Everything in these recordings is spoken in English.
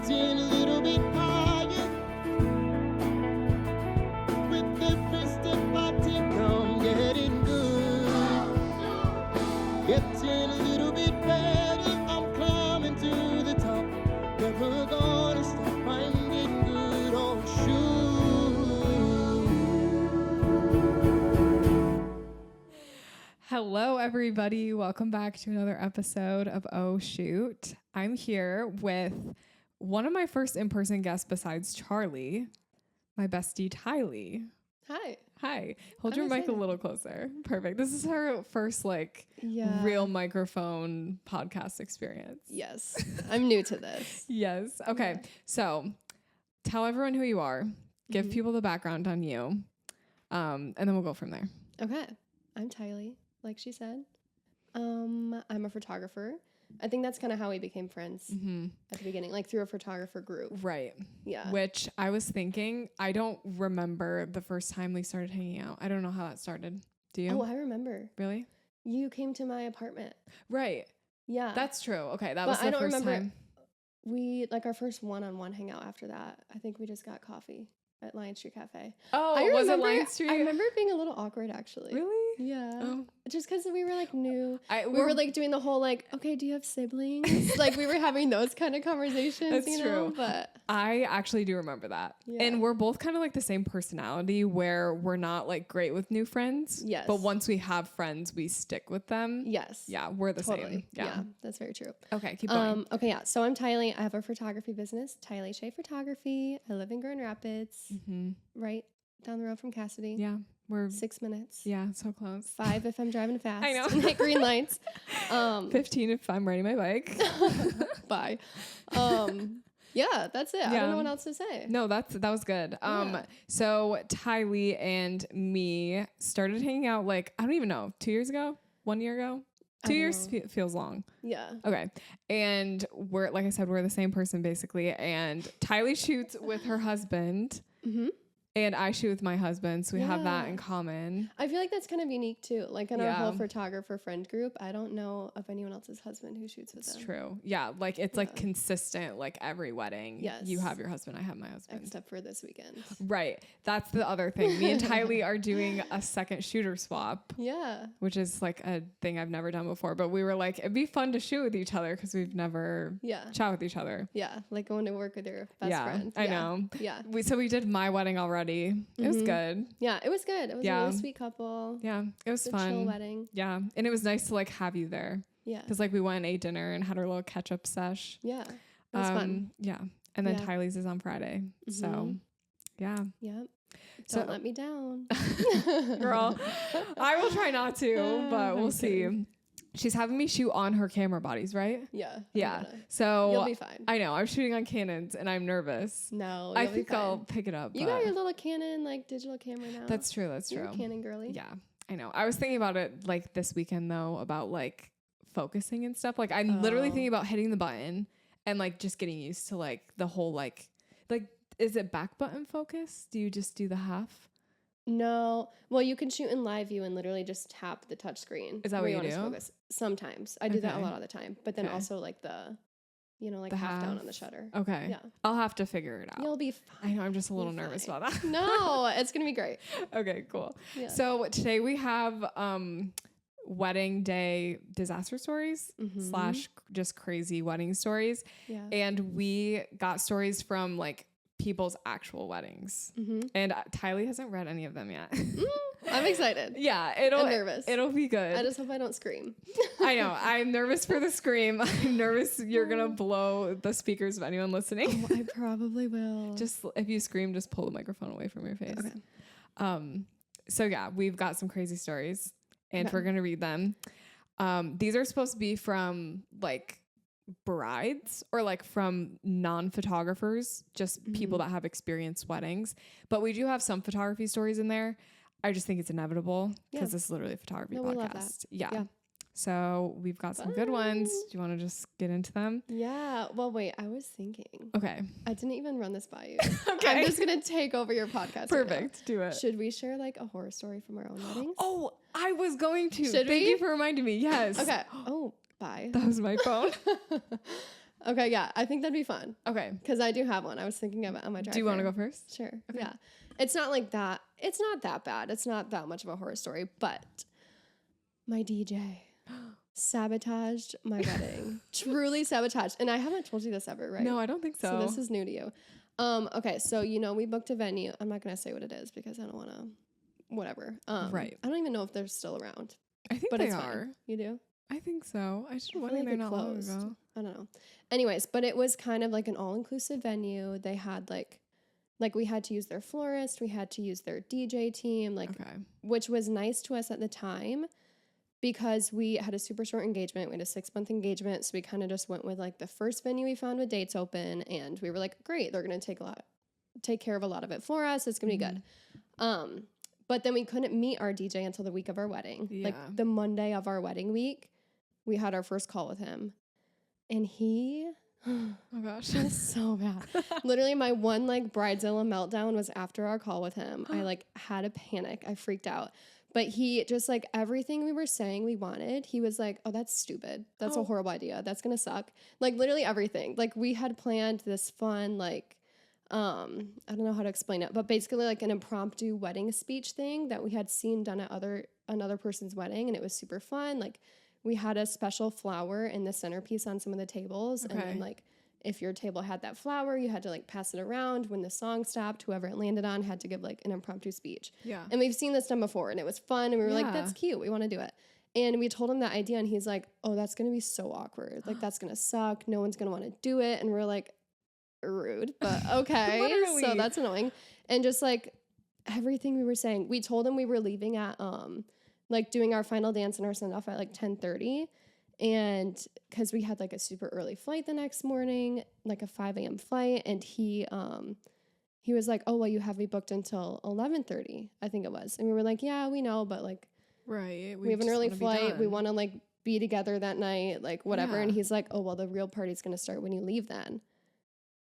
getting a little bit higher. With every step I take, I'm getting good. Getting a little bit better, I'm climbing to the top. Never gonna stop, I'm getting good. Oh, shoot. Hello, everybody. Welcome back to another episode of Oh Shoot. I'm here with one of my first in-person guests besides Charlie, my bestie, Tylee. Hi. Hi. Hold I'm your mic a excited. little closer. Perfect. This is her first real microphone podcast experience. Yes. I'm new to this. Yes. Okay. Yeah. So tell everyone who you are. Give people the background on you. And then we'll go from there. Okay. I'm Tylee, like she said. I'm a photographer. I think that's kind of how we became friends at the beginning, like through a photographer group. Right. Yeah. Which I was thinking, I don't remember the first time we started hanging out. I don't know how that started. Do you? Oh, I remember. Really? You came to my apartment. Right. Yeah. That's true. Okay. That But was the I don't first remember time. We, like our first one-on-one hangout after that, I think we just got coffee at Lion Street Cafe. Oh, I was it remember- Lion Street? I remember it being a little awkward, actually. Really? Yeah. Oh. Just because we were like new. We We were like doing the whole like, okay, do you have siblings? Like we were having those kind of conversations, That's you know? true. But I actually do remember that. Yeah. And we're both kind of like the same personality where we're not like great with new friends. Yes. But once we have friends, we stick with them. yes. Yeah, we're the Totally. same. Yeah. That's very true. Okay, keep going. Okay, yeah. So I'm Tylee. I have a photography business, Tylee Shay Photography. I live in Grand Rapids, right down the road from Cassidy. Yeah, we're 6 minutes. yeah, so close. 5 if I'm driving fast. I know. And hit green lights. 15 if I'm riding my bike. Bye. Yeah, that's it. I Yeah. don't know what else to say. No, that was good. Yeah. So Tylee and me started hanging out like, I don't even know, 2 years ago, 1 year ago. 2 don't years know. feels long. Yeah. Okay. And we're, like I said, we're the same person basically. And Tylee shoots with her husband and I shoot with my husband. So we have that Yeah. in common. I feel like that's kind of unique too. Like in our Yeah. whole photographer friend group, I don't know of anyone else's husband who shoots with It's them. true. Yeah. Like it's like consistent, like every wedding. Yes. You have your husband, I have my husband. Except for this weekend. Right. That's the other thing. Me and Tylee are doing a second shooter swap, Yeah. which is like a thing I've never done before. But we were like, it'd be fun to shoot with each other because we've never Yeah. shot with each other. Yeah. Like going to work with your best yeah, friend. I Yeah. know. Yeah. So we did my wedding already. It was good. Yeah. It was good. It was Yeah. a really sweet couple. Yeah, it was It was a chill fun. wedding. Yeah, and it was nice to like have you there Yeah. because like we went and ate dinner and had our little catch up sesh. Yeah. It was fun. Yeah, and then Yeah. Tylie's is on Friday. So yeah, Yep. So- Don't let me down. girl, I will try not to, but we'll I'm see. kidding. She's having me shoot on her camera bodies, right? Yeah. I'm Yeah. gonna. So You'll be fine. I know I'm shooting on Canons and I'm nervous. No. I you'll be think I'll fine. pick it up. You but got your little Canon like digital camera now. that's true. That's You're true. a Canon girly. Yeah, I know. I was thinking about it like this weekend though, about like focusing and stuff. Like I'm literally Oh. thinking about hitting the button and like just getting used to like the whole like is it back button focus? Do you just do the half? No. Well, you can shoot in live view and literally just tap the touch screen. Is that where what you want it to do? focus. Sometimes. I do that a Okay. lot of the time. But then Okay. also like the, like The half down half. on the shutter. Okay. Yeah. I'll have to figure it out. You'll be I fine. know I'm just a little You're nervous fine. about that. No, it's going to be great. Okay, cool. Yeah. So today we have wedding day disaster stories / just crazy wedding stories. Yeah. And we got stories from like people's actual weddings. And Tylee hasn't read any of them yet. I'm excited. Yeah, I'm nervous. It'll be good. I just hope I don't scream. I know. I'm nervous for the scream. I'm nervous you're gonna blow the speakers of anyone listening. I probably will. Just if you scream, just pull the microphone away from your face. Okay. So yeah, we've got some crazy stories and Okay. we're gonna read them. These are supposed to be from like brides or like from non-photographers, just people that have experienced weddings. But we do have some photography stories in there. I just think it's inevitable because Yeah. this is literally a photography No, we love that. podcast. Yeah. Yeah. So we've got some good ones. Do you want to just get into them? Yeah. Well, wait, I was thinking. Okay. I didn't even run this by you. Okay. I'm just going to take over your podcast. right now. Perfect. Do it. Should we share like a horror story from our own weddings? Oh, I was going to. Should Thank we? you for reminding me. Yes. Okay. Oh, bye. That was my phone. Okay, yeah, I think that'd be fun. Okay. Because I do have one. I was thinking of it on my drive. Do you want to go first? Sure. Okay. Yeah. It's not like that. It's not that bad. It's not that much of a horror story, but my DJ sabotaged my wedding. Truly sabotaged. And I haven't told you this ever, right? No, I don't think so. So this is new to you. Okay, so we booked a venue. I'm not gonna say what it is because I don't want to. Whatever. Right. I don't even know if they're still around. I think But they it's are. fine. You do? I think so. I just I feel went in like there it not long closed. ago. I don't know. Anyways, but it was kind of like an all-inclusive venue. They had like we had to use their florist, we had to use their DJ team, Okay. which was nice to us at the time because we had a super short engagement. We had a 6-month engagement, so we kind of just went with like the first venue we found with dates open, and we were like, great, they're gonna take care of a lot of it for us. It's gonna be good. But then we couldn't meet our DJ until the week of our wedding. Yeah. Like the Monday of our wedding week, we had our first call with him, and he. Oh gosh. It was so bad. Literally, my one like bridezilla meltdown was after our call with him. I like had a panic. I freaked out. But he just like everything we were saying we wanted, he was like, oh, that's stupid. That's a horrible idea. That's gonna suck. Like literally everything. Like we had planned this fun, like, I don't know how to explain it, but basically like an impromptu wedding speech thing that we had seen done at another person's wedding, and it was super fun. Like we had a special flower in the centerpiece on some of the tables. Okay. And then like if your table had that flower, you had to like pass it around. When the song stopped, whoever it landed on had to give like an impromptu speech. Yeah. And we've seen this done before, and it was fun. And we were like, Yeah. that's cute. We want to do it. And we told him that idea, and he's like, oh, that's going to be so awkward. Like that's going to suck. No one's going to want to do it. And we're like, rude, but okay. Literally. So that's annoying. And just like everything we were saying, we told him we were leaving at like doing our final dance and our send off at like 10:30, and because we had like a super early flight the next morning, like a 5 a.m. flight, and he was like, oh well, you have me booked until 11:30, I think it was. And we were like, yeah, we know, but like Right. we have an early flight, we want to like be together that night, like whatever. Yeah. And he's like, oh well, the real party's gonna start when you leave then.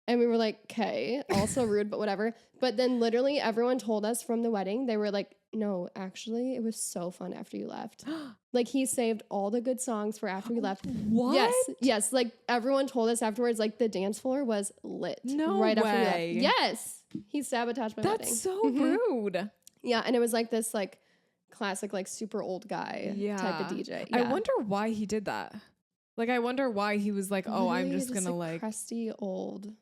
And we were like, okay, also rude, but whatever. But then literally everyone told us from the wedding, they were like, no, actually, it was so fun after you left. Like he saved all the good songs for after we left. What? Yes. Like everyone told us afterwards, like the dance floor was lit. No right after we way. left. Yes. He sabotaged my wedding. That's so Mhm. rude. Yeah. And it was like this like classic, like super old guy type of DJ. I Yeah. wonder why he did that. Like, I wonder why he was like, oh, I'm Literally just gonna a like crusty old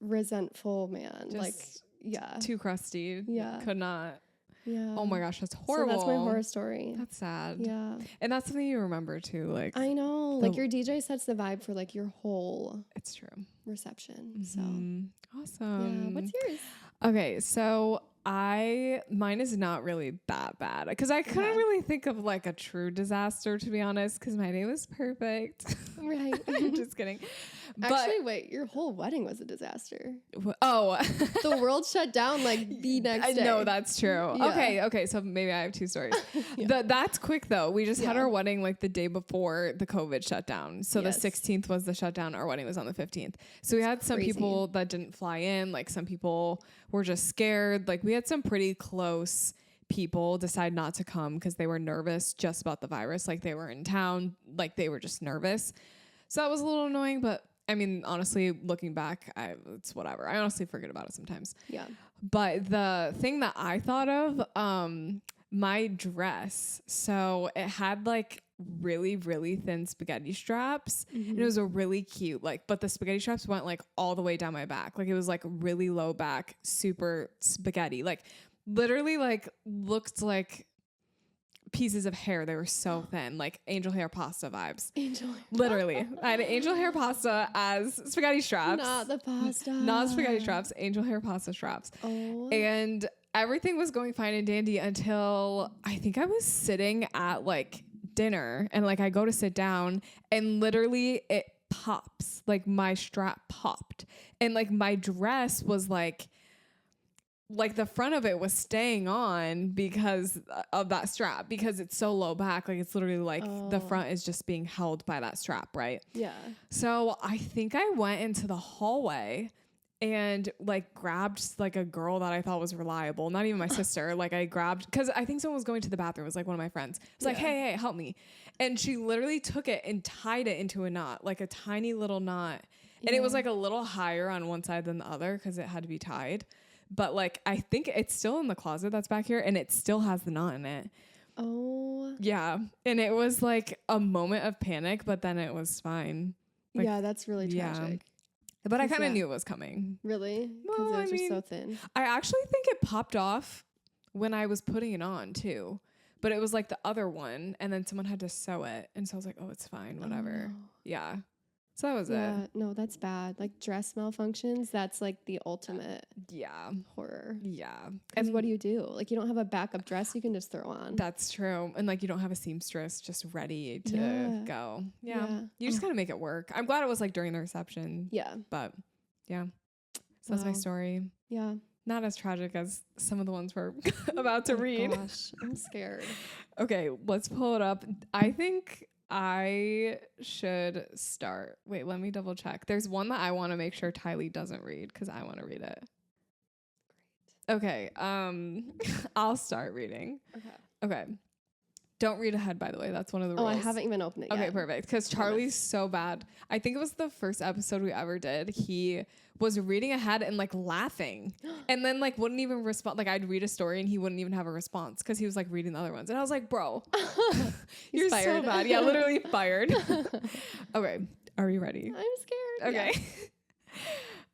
resentful man. just Like yeah. too crusty. Yeah. Could not. Yeah. Oh my gosh, that's horrible. So that's my horror story. That's sad. Yeah. And that's something you remember too. Like, I know. The- Like your DJ sets the vibe for like your whole it's true. reception. So Mhm. yeah. Awesome. What's yours? Okay, so mine is not really that bad because I couldn't Okay. really think of like a true disaster, to be honest, because my day was perfect. Right. Just kidding. But Actually, wait, your whole wedding was a disaster. oh, The world shut down like the next I day. know that's true. Yeah. Okay, so maybe I have two stories. Yeah. That's quick though. We just had Yeah. our wedding like the day before the COVID shutdown. So Yes. the 16th was the shutdown. Our wedding was on the 15th. So we had some crazy. people that didn't fly in. Like some people were just scared. Like we had some pretty close people decide not to come because they were nervous just about the virus. Like they were in town. Like they were just nervous. So that was a little annoying, but I mean, honestly, looking back, it's whatever. I honestly forget about it sometimes. Yeah. But the thing that I thought of, my dress, so it had like really, really thin spaghetti straps. And it was a really cute, like, but the spaghetti straps went like all the way down my back. Like it was like really low back, super spaghetti. Like literally like looked like pieces of hair. They were so thin, like angel hair pasta vibes. Angel. Literally. I had angel hair pasta as spaghetti straps. Not the pasta. Not spaghetti straps, angel hair pasta straps. Oh. And everything was going fine and dandy until I think I was sitting at like dinner and like I go to sit down and literally it pops. Like my strap popped. And like my dress was like the front of it was staying on because of that strap, because it's so low back. Like it's literally like the front is just being held by that strap, right? Yeah. So I think I went into the hallway and like grabbed like a girl that I thought was reliable. Not even my sister. Like I grabbed, because I think someone was going to the bathroom. It was like one of my friends. It was like, hey, help me. And she literally took it and tied it into a knot, like a tiny little knot. And it was like a little higher on one side than the other because it had to be tied. But like, I think it's still in the closet that's back here and it still has the knot in it. Oh. Yeah. And it was like a moment of panic, but then it was fine. Like, yeah, that's really tragic. But I kind of knew it was coming. Really? Because Well, it was just so thin. I actually think it popped off when I was putting it on too. But it was like the other one and then someone had to sew it. And so I was like, oh, it's fine. Whatever. Oh, no. Yeah. So that was it. No, that's bad. Like dress malfunctions, that's like the ultimate horror. Yeah. Because what do? Like you don't have a backup dress you can just throw on. That's true. And like you don't have a seamstress just ready to go. Yeah. You just gotta make it work. I'm glad it was like during the reception. Yeah. But yeah. So that's my story. Yeah. Not as tragic as some of the ones we're about to read. Gosh, I'm scared. Okay, let's pull it up. I think I should start. Wait, let me double check. There's one that I want to make sure Tylee doesn't read because I want to read it. Great. Okay. I'll start reading. Okay. Don't read ahead, by the way. That's one of the rules. Oh, I haven't even opened it yet. Okay, perfect. Because Charlie's so bad. I think it was the first episode we ever did. He was reading ahead and like laughing and then like wouldn't even respond. Like I'd read a story and he wouldn't even have a response because he was like reading the other ones. And I was like, bro, you're fired. so bad. Yeah, literally fired. Okay. Are you ready? I'm scared. Okay.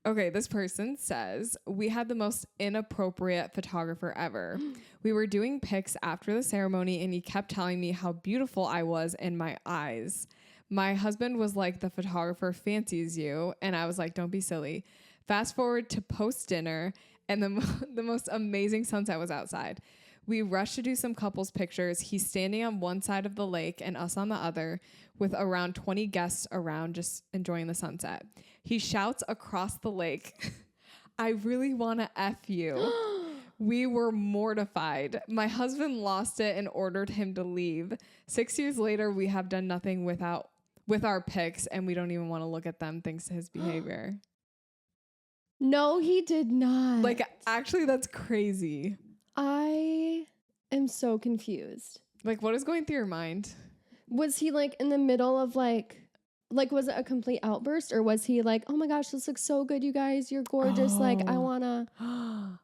Okay, this person says, we had the most inappropriate photographer ever. We were doing pics after the ceremony and he kept telling me how beautiful I was in my eyes. My husband was like, the photographer fancies you. And I was like, don't be silly. Fast forward to post dinner and the most amazing sunset was outside. We rushed to do some couples pictures. He's standing on one side of the lake and us on the other with around 20 guests around just enjoying the sunset. He shouts across the lake, I really want to F you. We were mortified. My husband lost it and ordered him to leave. 6 years later, we have done nothing with our pics and we don't even want to look at them thanks to his behavior. No, he did not. Like, actually, that's crazy. I am so confused. Like, what is going through your mind? Was he like in the middle of like was it a complete outburst or was he like, oh my gosh, this looks so good, you guys, you're gorgeous. Like I wanna,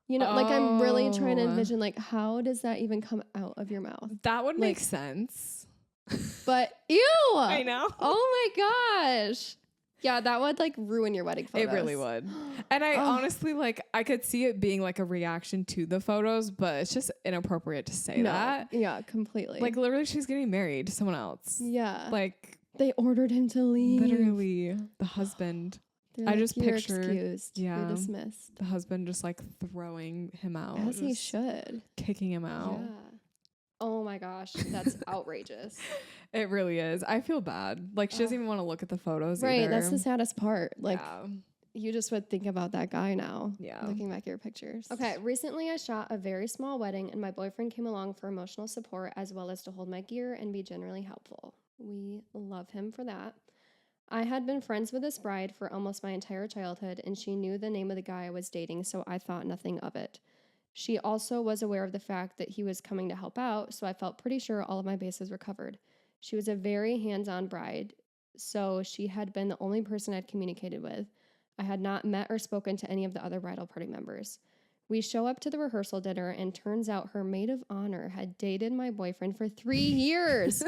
like I'm really trying to envision like how does that even come out of your mouth? That would make sense. But ew. I know. Oh my gosh. Yeah, that would like ruin your wedding photos. It really would. And I honestly I could see it being like a reaction to the photos, but it's just inappropriate to say that. Yeah, completely. Like literally she's getting married to someone else. Yeah. Like they ordered him to leave. Literally the husband. I just pictured. Excused. You're dismissed. The husband just like throwing him out. As he should. Kicking him out. Yeah. Oh my gosh, that's outrageous. It really is. I feel bad. Like she doesn't even want to look at the photos right, either. that's the saddest part. Like you just would think about that guy now. Yeah. Looking back at your pictures. Okay, recently I shot a very small wedding and my boyfriend came along for emotional support as well as to hold my gear and be generally helpful. We love him for that. I had been friends with this bride for almost my entire childhood and she knew the name of the guy I was dating, so I thought nothing of it. She also was aware of the fact that he was coming to help out, so I felt pretty sure all of my bases were covered. She was a very hands-on bride, so she had been the only person I'd communicated with. I had not met or spoken to any of the other bridal party members. We show up to the rehearsal dinner, and turns out her maid of honor had dated my boyfriend for 3 years.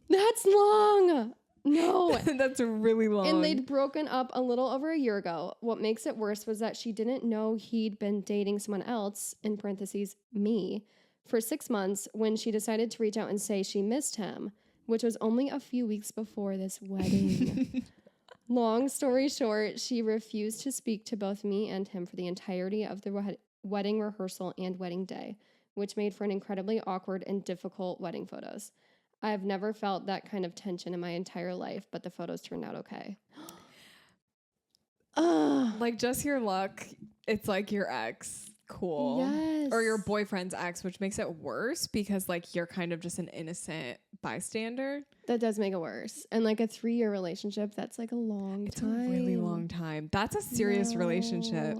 That's long! No. That's really long. And they'd broken up a little over a year ago. What makes it worse was that she didn't know he'd been dating someone else, in parentheses, me, for 6 months when she decided to reach out and say she missed him, which was only a few weeks before this wedding. Long story short, she refused to speak to both me and him for the entirety of the wedding rehearsal and wedding day, which made for an incredibly awkward and difficult wedding photos. I've never felt that kind of tension in my entire life, but the photos turned out okay. Like, just your luck. It's like your ex. Cool. Yes. Or your boyfriend's ex, which makes it worse because, like, you're kind of just an innocent bystander. That does make it worse. And, like, a 3-year relationship, that's, like, a long time. It's a really long time. That's a serious relationship.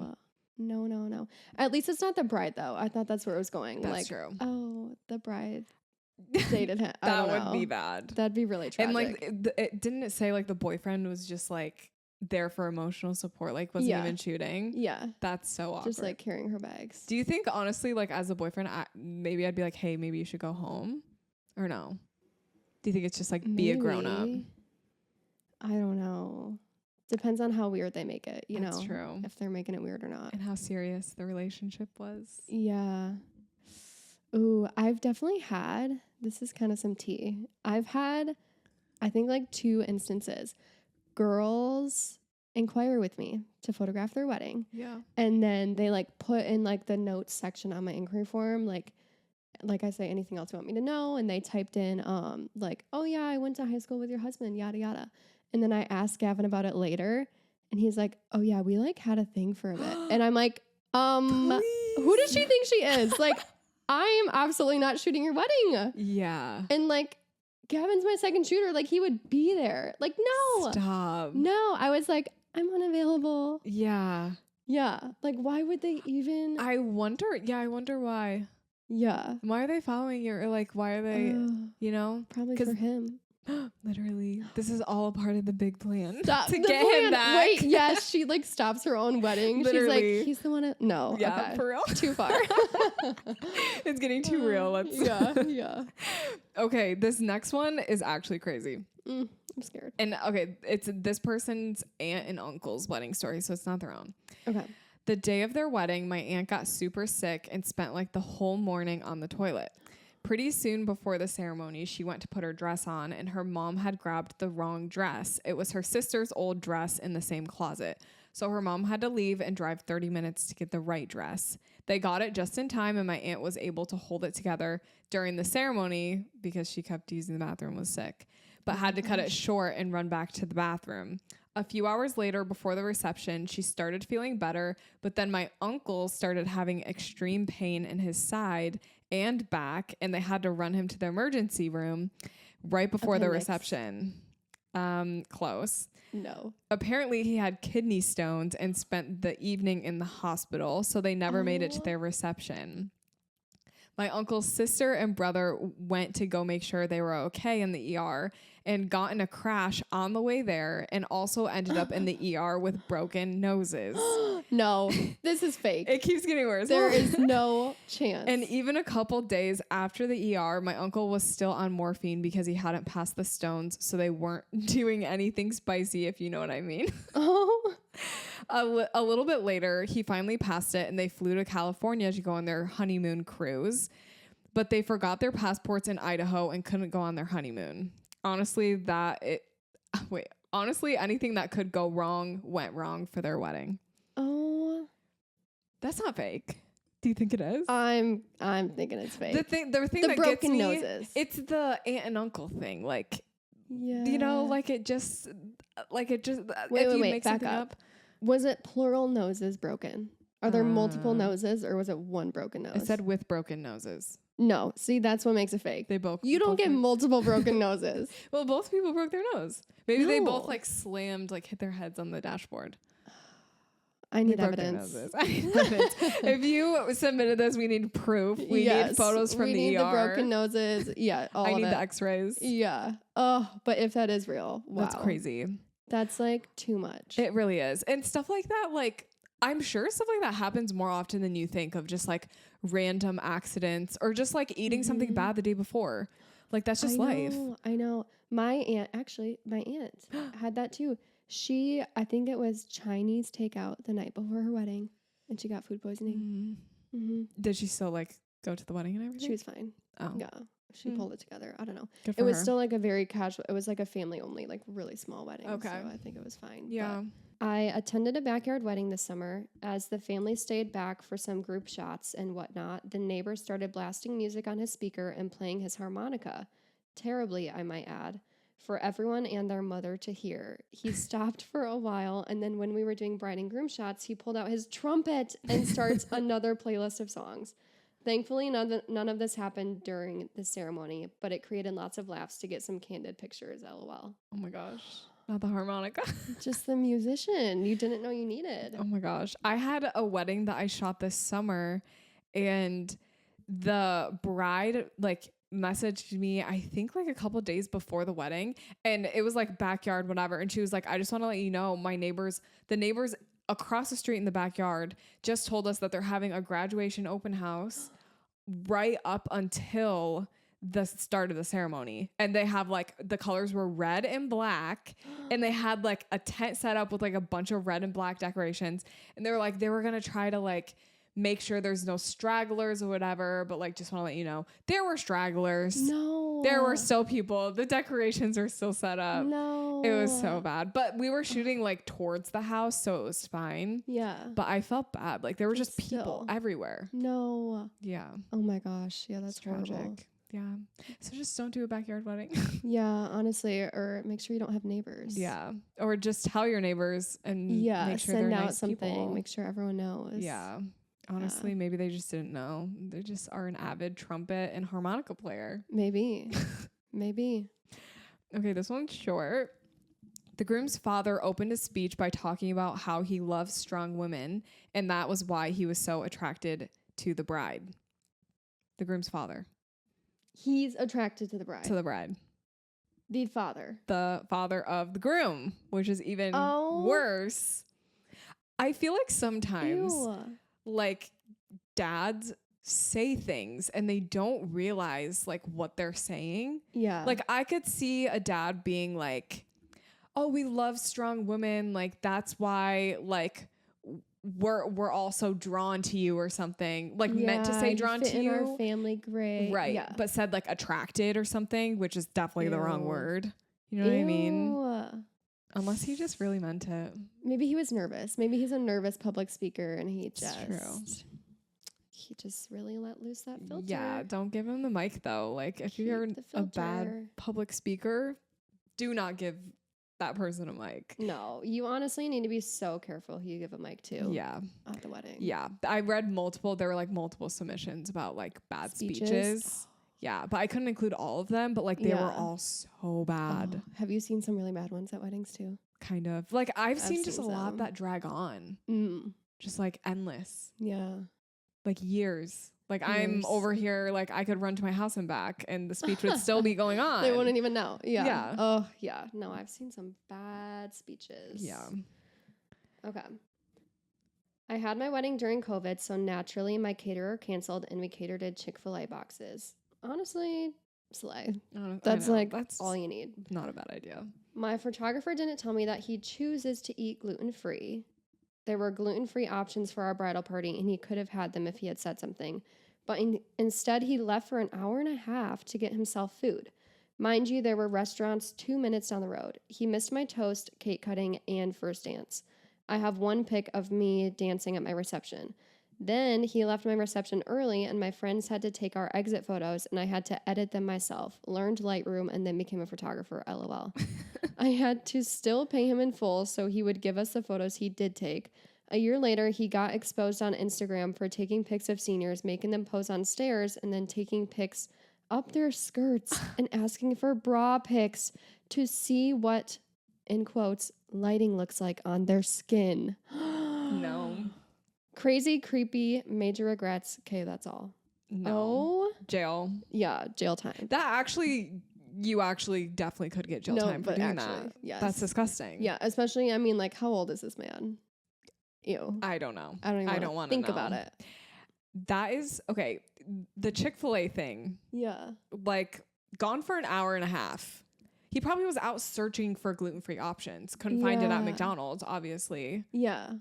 No. At least it's not the bride, though. I thought that's where it was going. That's like, true. Oh, the bride dated him. That would be bad. That'd be really tragic. And like, didn't it say like the boyfriend was just like there for emotional support, like wasn't Yeah. even shooting. Yeah. That's so awkward. Just like carrying her bags. Do you think honestly, like as a boyfriend, maybe I'd be like, hey, maybe you should go home, or no? Do you think it's just like be a grown up? Maybe. I don't know. Depends on how weird they make it, you That's know. true. If they're making it weird or not. And how serious the relationship was. Yeah. Ooh, I've definitely had, this is kind of some tea. I've had, I think like 2 instances. Girls inquire with me to photograph their wedding. Yeah. And then they like put in like the notes section on my inquiry form, like I say, anything else you want me to know? And they typed in, like, oh yeah, I went to high school with your husband, yada, yada. And then I asked Gavin about it later and he's like, oh yeah, we like had a thing for a bit. And I'm like, who does she think she is? Like, I am absolutely not shooting your wedding. Yeah. And like, Gavin's my second shooter. Like, he would be there. Like, no. Stop. No. I was like, I'm unavailable. Yeah. Yeah. Like, why would they even? I wonder why. Yeah. Why are they following you? Or like, why are they, you know? Probably 'Cause for him. Literally, this is all a part of the big plan Stop to the get plan. him back. Wait, yes, she like stops her own wedding. Literally. She's like, he's the one. No, Yeah, okay. for real. Too far. It's getting too real. Let's. Yeah. Okay, this next one is actually crazy. I'm scared. And okay, it's this person's aunt and uncle's wedding story, so it's not their own. Okay. The day of their wedding, my aunt got super sick and spent like the whole morning on the toilet. Pretty soon before the ceremony, she went to put her dress on and her mom had grabbed the wrong dress. It was her sister's old dress in the same closet. So her mom had to leave and drive 30 minutes to get the right dress. They got it just in time and my aunt was able to hold it together during the ceremony because she kept using the bathroom, was sick, but had to cut it short and run back to the bathroom. A few hours later, before the reception, she started feeling better, but then my uncle started having extreme pain in his side and back, and they had to run him to the emergency room right before the Appendix. reception. Close. No. Apparently, he had kidney stones and spent the evening in the hospital, so they never made it to Oh. their reception. My uncle's sister and brother went to go make sure they were okay in the ER and got in a crash on the way there and also ended up in the ER with broken noses. No, this is fake. It keeps getting worse. There is no chance. And even a couple days after the ER, my uncle was still on morphine because he hadn't passed the stones, so they weren't doing anything spicy, if you know what I mean. Oh. A little bit later, he finally passed it, and they flew to California to go on their honeymoon cruise. But they forgot their passports in Idaho and couldn't go on their honeymoon. Honestly, anything that could go wrong went wrong for their wedding. Oh. That's not fake. Do you think it is? I'm thinking it's fake. The thing The that gets broken me, noses. it's the aunt and uncle thing. Like, Yeah. you know, like it just, Wait, if wait, you wait, make back something up. up. Was it plural noses broken? Are there multiple noses or was it one broken nose? I said with broken noses. no. See, that's what makes it fake. They both. You don't both get were- multiple broken noses. Well, both people broke their nose. Maybe they both No. like slammed, like hit their heads on the dashboard. I They need broke their evidence. noses. I need evidence. If you submitted this, we need proof. We need photos from we the need ER. the broken noses. Yeah, all I of need it. the X-rays. Yeah. Oh, but if that is real, wow. That's crazy. That's like too much. It really is. And stuff like that, like, I'm sure stuff like that happens more often than you think, of just like random accidents or just like eating something bad the day before. Like, that's just life. I know. My aunt had that too. I think it was Chinese takeout the night before her wedding, and she got food poisoning. Mm-hmm. Did she still like go to the wedding and everything? She was fine. Oh, Yeah. She pulled it together. I don't know. good It for was her. still like a very casual, it was like a family only, like really small wedding. Okay. So I think it was fine. Yeah. But I attended a backyard wedding this summer. As the family stayed back for some group shots and whatnot, the neighbor started blasting music on his speaker and playing his harmonica. Terribly, I might add, for everyone and their mother to hear. He stopped for a while, and then when we were doing bride and groom shots, he pulled out his trumpet and starts another playlist of songs. Thankfully, none of this happened during the ceremony, but it created lots of laughs to get some candid pictures, LOL. Oh my gosh. Not the harmonica. Just the musician you didn't know you needed. Oh my gosh. I had a wedding that I shot this summer, and the bride, like, messaged me, I think like a couple days before the wedding, and it was like backyard, whatever. And she was like, I just want to let you know, the neighbors across the street in the backyard just told us that they're having a graduation open house right up until the start of the ceremony. And they have like, the colors were red and black, and they had like a tent set up with like a bunch of red and black decorations. And they were like, they were going to try to like make sure there's no stragglers or whatever, but like, just want to let you know, there were stragglers. No. There were still people. The decorations are still set up. No. It was so bad. But we were shooting like towards the house, so it was fine. Yeah. But I felt bad. Like there were just people Still. everywhere. No. Yeah. Oh my gosh. Yeah, that's It's tragic. horrible. Yeah. So just don't do a backyard wedding. Yeah, honestly, or make sure you don't have neighbors. Yeah. Or just tell your neighbors and Yeah, make sure send they're out nice something. people. Make sure everyone knows. Yeah. Honestly, maybe they just didn't know. They just are an avid trumpet and harmonica player. Maybe. Maybe. Okay, this one's short. The groom's father opened his speech by talking about how he loves strong women, and that was why he was so attracted to the bride. The groom's father. He's attracted to the bride. To the bride. The father. The father of the groom, which is even worse. I feel like sometimes Ew. like dads say things and they don't realize like what they're saying. Yeah. Like I could see a dad being like, oh, we love strong women. Like that's why like we're all so drawn to you or something. Like meant to say you drawn fit to in you. our family great. Right. Yeah. But said like attracted or something, which is definitely the wrong Ew. word. You know what I mean? Ew. Unless he just really meant it. Maybe he was nervous. Maybe he's a nervous public speaker and he It's just true. he just really let loose that filter. Yeah, don't give him the mic though. Like if Keep you're the a bad filter. public speaker, do not give that person a mic. No, you honestly need to be so careful who you give a mic to. Yeah. At the wedding. Yeah. I read there were like multiple submissions about like bad speeches. Yeah, but I couldn't include all of them, but like they were Yeah. all so bad. Oh, have you seen some really bad ones at weddings too? Kind of. Like I've seen just a seen lot some. that drag on. Mm. Just like endless. Yeah. Like years. Like I'm Years. over here, like I could run to my house and back and the speech would still be going on. They wouldn't even know. Yeah. Yeah. Oh, yeah. No, I've seen some bad speeches. Yeah. Okay. I had my wedding during COVID, so naturally my caterer canceled and we catered at Chick-fil-A boxes. Honestly, slay. That's like that's all you need. not a bad idea. My photographer didn't tell me that he chooses to eat gluten-free. There were gluten-free options for our bridal party, and he could have had them if he had said something. But instead, he left for an hour and a half to get himself food. Mind you, there were restaurants 2 minutes down the road. He missed my toast, cake cutting, and first dance. I have one pic of me dancing at my reception. Then he left my reception early, and my friends had to take our exit photos, and I had to edit them myself. Learned Lightroom, and then became a photographer, LOL. I had to still pay him in full, so he would give us the photos he did take. A year later, he got exposed on Instagram for taking pics of seniors, making them pose on stairs, and then taking pics up their skirts and asking for bra pics to see what, in quotes, lighting looks like on their skin. No. Crazy, creepy, major regrets. Okay, that's all. No. Oh, Jail. yeah, jail time. You actually definitely could get jail No, time for but doing actually, that. yes. That's disgusting. Yeah, especially, I mean, like, how old is this man? Ew. I don't know. I don't even want wanna to think about it. That is, okay, the Chick-fil-A thing, Yeah. like, gone for an hour and a half. He probably was out searching for gluten-free options. Couldn't find it at Yeah. McDonald's, obviously. Yeah.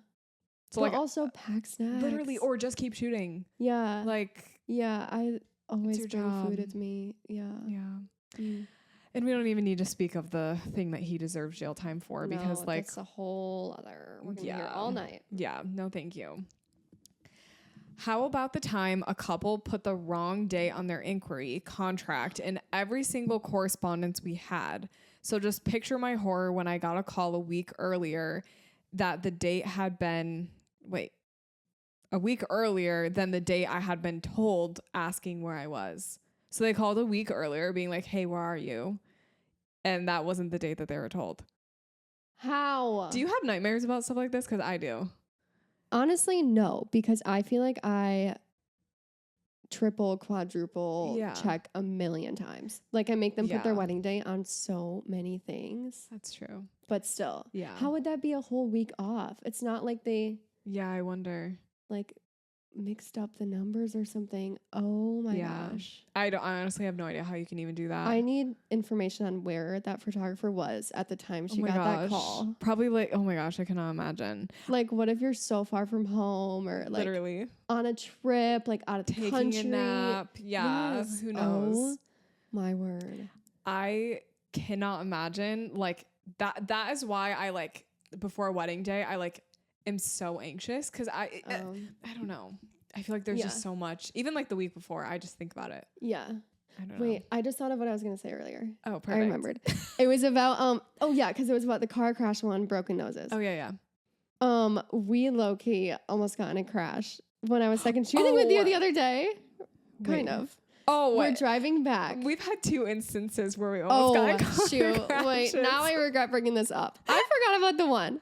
So, But like, also pack snacks. literally, or just keep shooting. Yeah. Like, Yeah, I always your bring job. food with me. Yeah. yeah. Mm. And we don't even need to speak of the thing that he deserves jail time for because, No, like, that's a whole other. We're gonna be here Yeah. all night. yeah, no, thank you. How about the time a couple put the wrong day on their inquiry contract in every single correspondence we had? So just picture my horror when I got a call a week earlier that the date had been, a week earlier than the date I had been told asking where I was. So they called a week earlier being like, hey, where are you? And that wasn't the date that they were told. How? Do you have nightmares about stuff like this? Because I do. Honestly, no, because I feel like I triple, quadruple Yeah. check a million times. Like I make them put their Yeah. wedding day on so many things, That's true. but still, Yeah. how would that be a whole week off? It's not like they Yeah, I wonder. like mixed up the numbers or something. Oh my Yeah. gosh. I honestly have no idea how you can even do that. I need information on where that photographer was at the time she oh my got gosh. that call. Probably like, oh my gosh, I cannot imagine. Like, what if you're so far from home or like Literally on a trip, like out of the taking country? a nap. Yeah. Yes. Who knows? Oh my word. I cannot imagine like that is why I like before a wedding day, I like am so anxious because I don't know. I feel like there's just so much. Even like the week before, I just think about it. Yeah. I don't know. Wait, I just thought of what I was gonna say earlier. Oh, perfect. I remembered. It was about because it was about the car crash one, broken noses. Oh yeah. We low key almost got in a crash when I was second shooting with you the other day. Kind Wait. of. Oh, We're driving back. We've had 2 instances where we almost got in car shoot. crashes. Wait, now I regret bringing this up. I forgot about the one.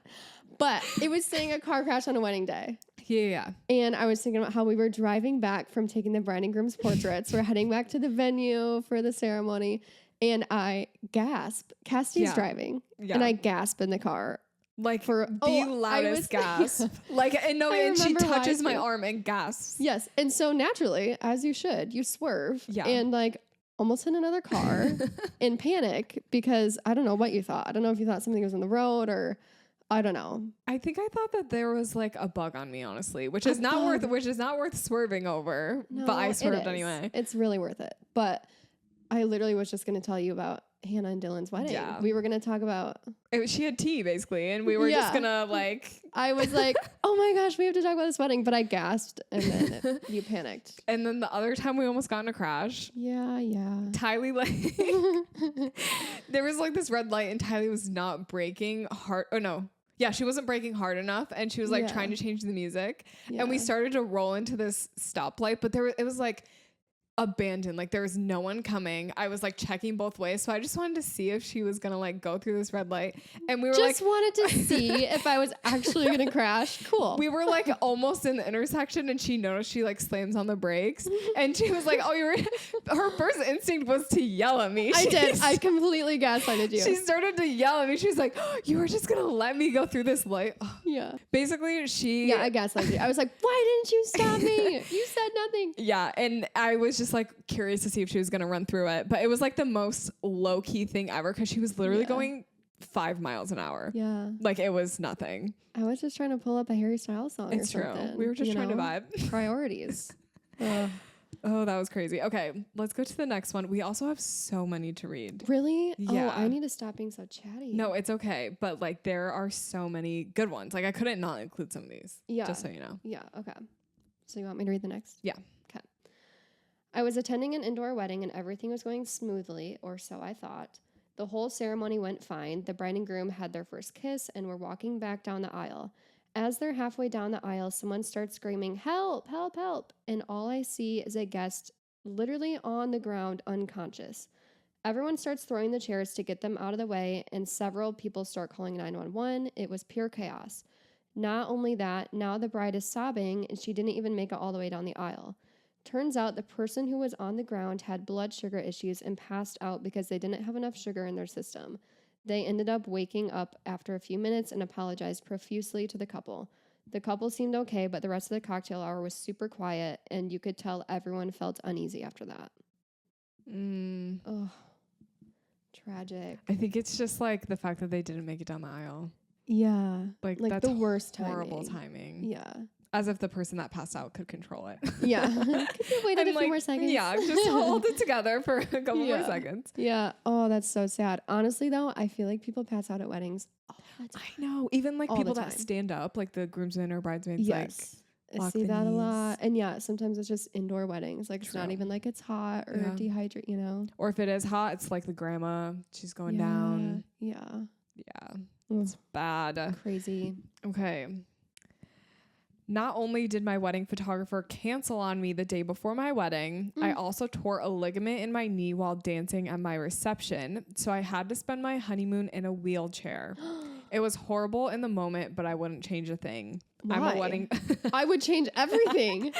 But it was saying a car crash on a wedding day. Yeah. And I was thinking about how we were driving back from taking the bride and groom's portraits. We're heading back to the venue for the ceremony. And I gasp. Cassidy's driving. Yeah. And I gasp in the car. Like For- the loudest gasp. Like and and she remember why touches my too. arm and gasps. Yes. And so naturally, as you should, you swerve. Yeah. And like almost hit another car in panic because I don't know what you thought. I don't know if you thought something was on the road or I don't know. I think I thought that there was like a bug on me, honestly, which is not worth swerving over. No, but I it swerved is. anyway. It's really worth it. But I literally was just going to tell you about Hannah and Dylan's wedding. Yeah. We were going to talk about. She had tea basically, and we were just gonna like. I was like, oh my gosh, we have to talk about this wedding, but I gasped, and then you panicked. And then the other time we almost got in a crash. Yeah. Tylee like there was like this red light, and Tylee was not braking hard. Oh no. Yeah, she wasn't braking hard enough, and she was like trying to change the music, and we started to roll into this stoplight, but it was like abandoned, like there was no one coming. I was like checking both ways, so I just wanted to see if she was gonna like go through this red light, and we were just like wanted to see if I was actually gonna crash. Cool. we were like almost in the intersection, and she noticed she like slams on the brakes, and she was like, oh, her first instinct was to yell at me. I did. I completely gaslighted you. She started to yell at me. She was like, oh, you were just gonna let me go through this light. Yeah. Basically, I gaslighted you. I was like, why didn't you stop me? You said nothing. Yeah, and I was just like curious to see if she was gonna run through it, but it was like the most low key thing ever because she was literally going 5 miles an hour. Yeah, like it was nothing. I was just trying to pull up a Harry Styles song. It's or true. something, We were just trying to vibe. Priorities. Oh, that was crazy. Okay, let's go to the next one. We also have so many to read. Really? Yeah. Oh, I need to stop being so chatty. No, it's okay, but like there are so many good ones. Like I couldn't not include some of these. Yeah. Just so you know. Yeah. Okay. So you want me to read the next? Yeah. Okay. I was attending an indoor wedding and everything was going smoothly, or so I thought. The whole ceremony went fine. The bride and groom had their first kiss and were walking back down the aisle. As they're halfway down the aisle, someone starts screaming, "Help, help, help." And all I see is a guest literally on the ground, unconscious. Everyone starts throwing the chairs to get them out of the way, and several people start calling 911. It was pure chaos. Not only that, now the bride is sobbing, and she didn't even make it all the way down the aisle. Turns out the person who was on the ground had blood sugar issues and passed out because they didn't have enough sugar in their system. They ended up waking up after a few minutes and apologized profusely to the couple. The couple seemed okay, but the rest of the cocktail hour was super quiet, and you could tell everyone felt uneasy after that. Oh, tragic. I think it's just like the fact that they didn't make it down the aisle. Yeah. Like that's the worst horrible timing. timing. Yeah. As if the person that passed out could control it. Yeah. Could you wait a few more seconds? Yeah, just hold it together for a couple more seconds. Yeah. Oh, that's so sad. Honestly, though, I feel like people pass out at weddings all the time. I know. Even like All people the that time. stand up, like the groomsmen or bridesmaids, Yes. like I lock see the that a knees. lot. And yeah, sometimes it's just indoor weddings. Like it's not True. even like it's hot or Yeah. dehydrate, you know? Or if it is hot, it's like the grandma. She's going down. Yeah. Yeah. Ugh, It's bad. crazy. Okay. Not only did my wedding photographer cancel on me the day before my wedding, I also tore a ligament in my knee while dancing at my reception. So I had to spend my honeymoon in a wheelchair. It was horrible in the moment, but I wouldn't change a thing. I'm a Why? wedding. I would change everything.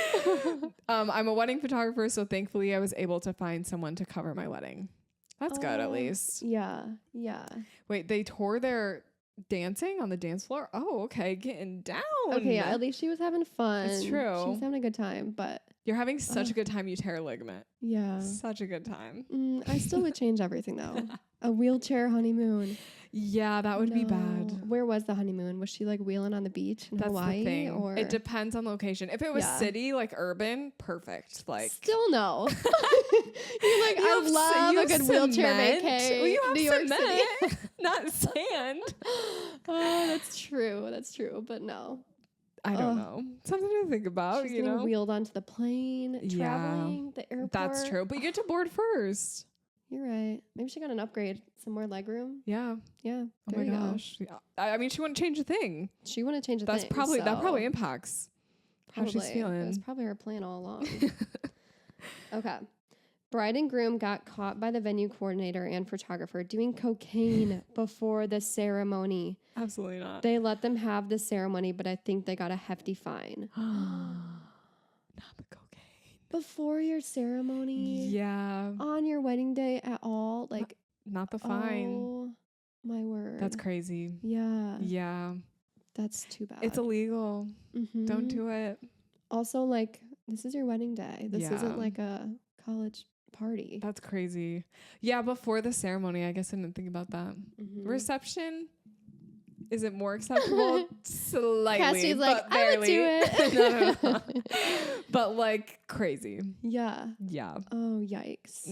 I'm a wedding photographer, so thankfully I was able to find someone to cover my wedding. That's good, at least. Yeah. Yeah. Wait, they tore their dancing on the dance floor? Oh, okay, getting down. Okay, yeah, at least she was having fun. It's She true. was having a good time, but You're having such a good time, you tear a ligament. yeah. Such a good time. I still would change everything though. A wheelchair honeymoon. Yeah, that would be No. bad. Where was the honeymoon? Was she like wheeling on the beach in That's Hawaii? the thing. Or It depends on location. If it was Yeah. city, like urban, perfect. Like still no. You're like, I love a good wheelchair vacay. Well, you have New York cement, City. not sand. Oh, that's true. That's true. But no. I don't know. Something to think about, She's you getting know? wheeled onto the plane, Yeah. traveling, the airport. That's true. But you get to board first. You're right. Maybe she got an upgrade, some more legroom. Yeah. Yeah. Oh there my you go. gosh. Yeah. I mean, she wouldn't change a thing. She wouldn't change a That thing. probably impacts how she's Probably. It was feeling. probably her plan all along. Okay. Bride and groom got caught by the venue coordinator and photographer doing cocaine before the ceremony. Absolutely not. They let them have the ceremony, but I think they got a hefty fine. Not the cocaine. Before your ceremony? Yeah. On your wedding day at all? Like, Not the fine. oh my word. That's crazy. Yeah. Yeah. That's too bad. It's illegal. Mhm. Don't do it. Also, like, this is your wedding day. This Yeah. isn't like a college party. That's crazy. Yeah, before the ceremony, I guess I didn't think about that. Mhm. Reception, is it more acceptable? Slightly. Cassie's like, but I would do barely. it. No. But like crazy. Yeah. Yeah. Oh, yikes.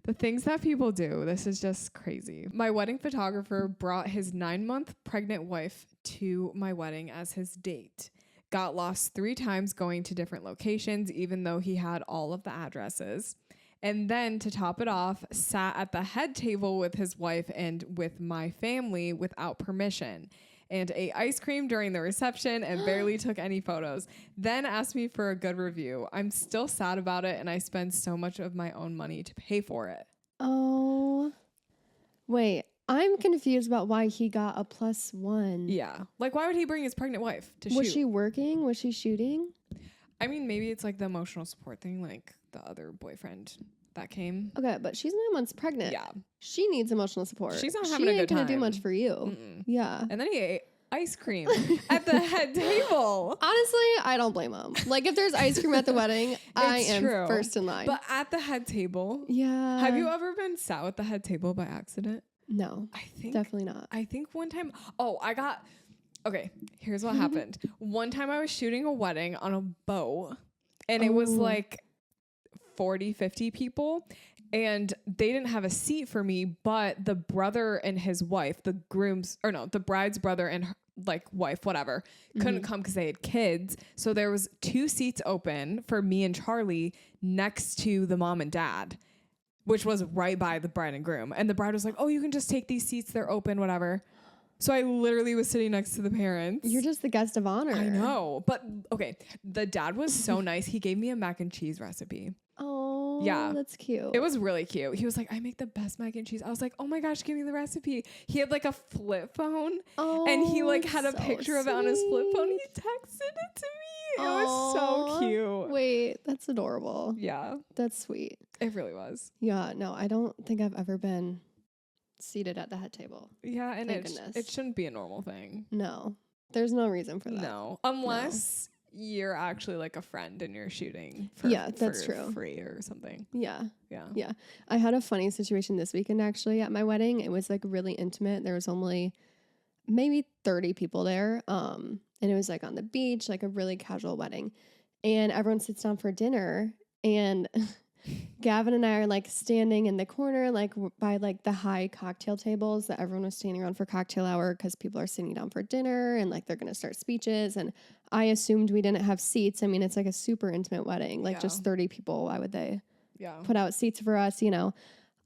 The things that people do, this is just crazy. My wedding photographer brought his 9-month pregnant wife to my wedding as his date. Got lost 3 times going to different locations, even though he had all of the addresses. And then to top it off, sat at the head table with his wife and with my family without permission. And ate ice cream during the reception and barely took any photos. Then asked me for a good review. I'm still sad about it, and I spend so much of my own money to pay for it. Oh. Wait. I'm confused about why he got a +1. Yeah. Like, why would he bring his pregnant wife to shoot? Was she working? Was she shooting? I mean, maybe it's like the emotional support thing, like the other boyfriend that came. Okay, but she's 9 months pregnant. Yeah. She needs emotional support. She's not she having a ain't good gonna do time. much for you. Mm-mm. Yeah. And then he ate ice cream at the head table. Honestly, I don't blame him. Like, if there's ice cream at the wedding, I am true. first in line. But at the head table. yeah. Have you ever been sat at the head table by accident? No, I think definitely not. I think one time, okay, here's what happened. One time I was shooting a wedding on a boat, and it was Oh. like 40, 50 people, and they didn't have a seat for me, but the brother and his wife, the bride's brother and her, like wife, whatever, couldn't come because they had kids. So there was 2 seats open for me and Charlie next to the mom and dad, which was right by the bride and groom. And the bride was like, oh, you can just take these seats. They're open, whatever. So I literally was sitting next to the parents. You're just the guest of honor. I know. But okay, the dad was so nice. He gave me a mac and cheese recipe. Oh, Yeah. that's cute. It was really cute. He was like, I make the best mac and cheese. I was like, oh my gosh, give me the recipe. He had like a flip phone, and he like had a so picture of it on his flip phone. He sweet. texted it to me. It was so Aw. cute. Wait, that's adorable. Yeah, That's sweet. it really was. Yeah, no, I don't think I've ever been seated at the head table. Yeah, and Thank it goodness. shouldn't be a normal thing. No, there's no reason for that. No, unless you're actually like a friend and you're shooting for Yeah, that's for true. free or something. Yeah. Yeah. Yeah. I had a funny situation this weekend actually at my wedding. It was like really intimate. There was only maybe 30 people there. And it was like on the beach, like a really casual wedding. And everyone sits down for dinner, and Gavin and I are like standing in the corner, like by like the high cocktail tables that everyone was standing around for cocktail hour, because people are sitting down for dinner and like they're going to start speeches. And I assumed we didn't have seats. I mean, it's like a super intimate wedding, like just 30 people. Why would they Yeah. put out seats for us, you know?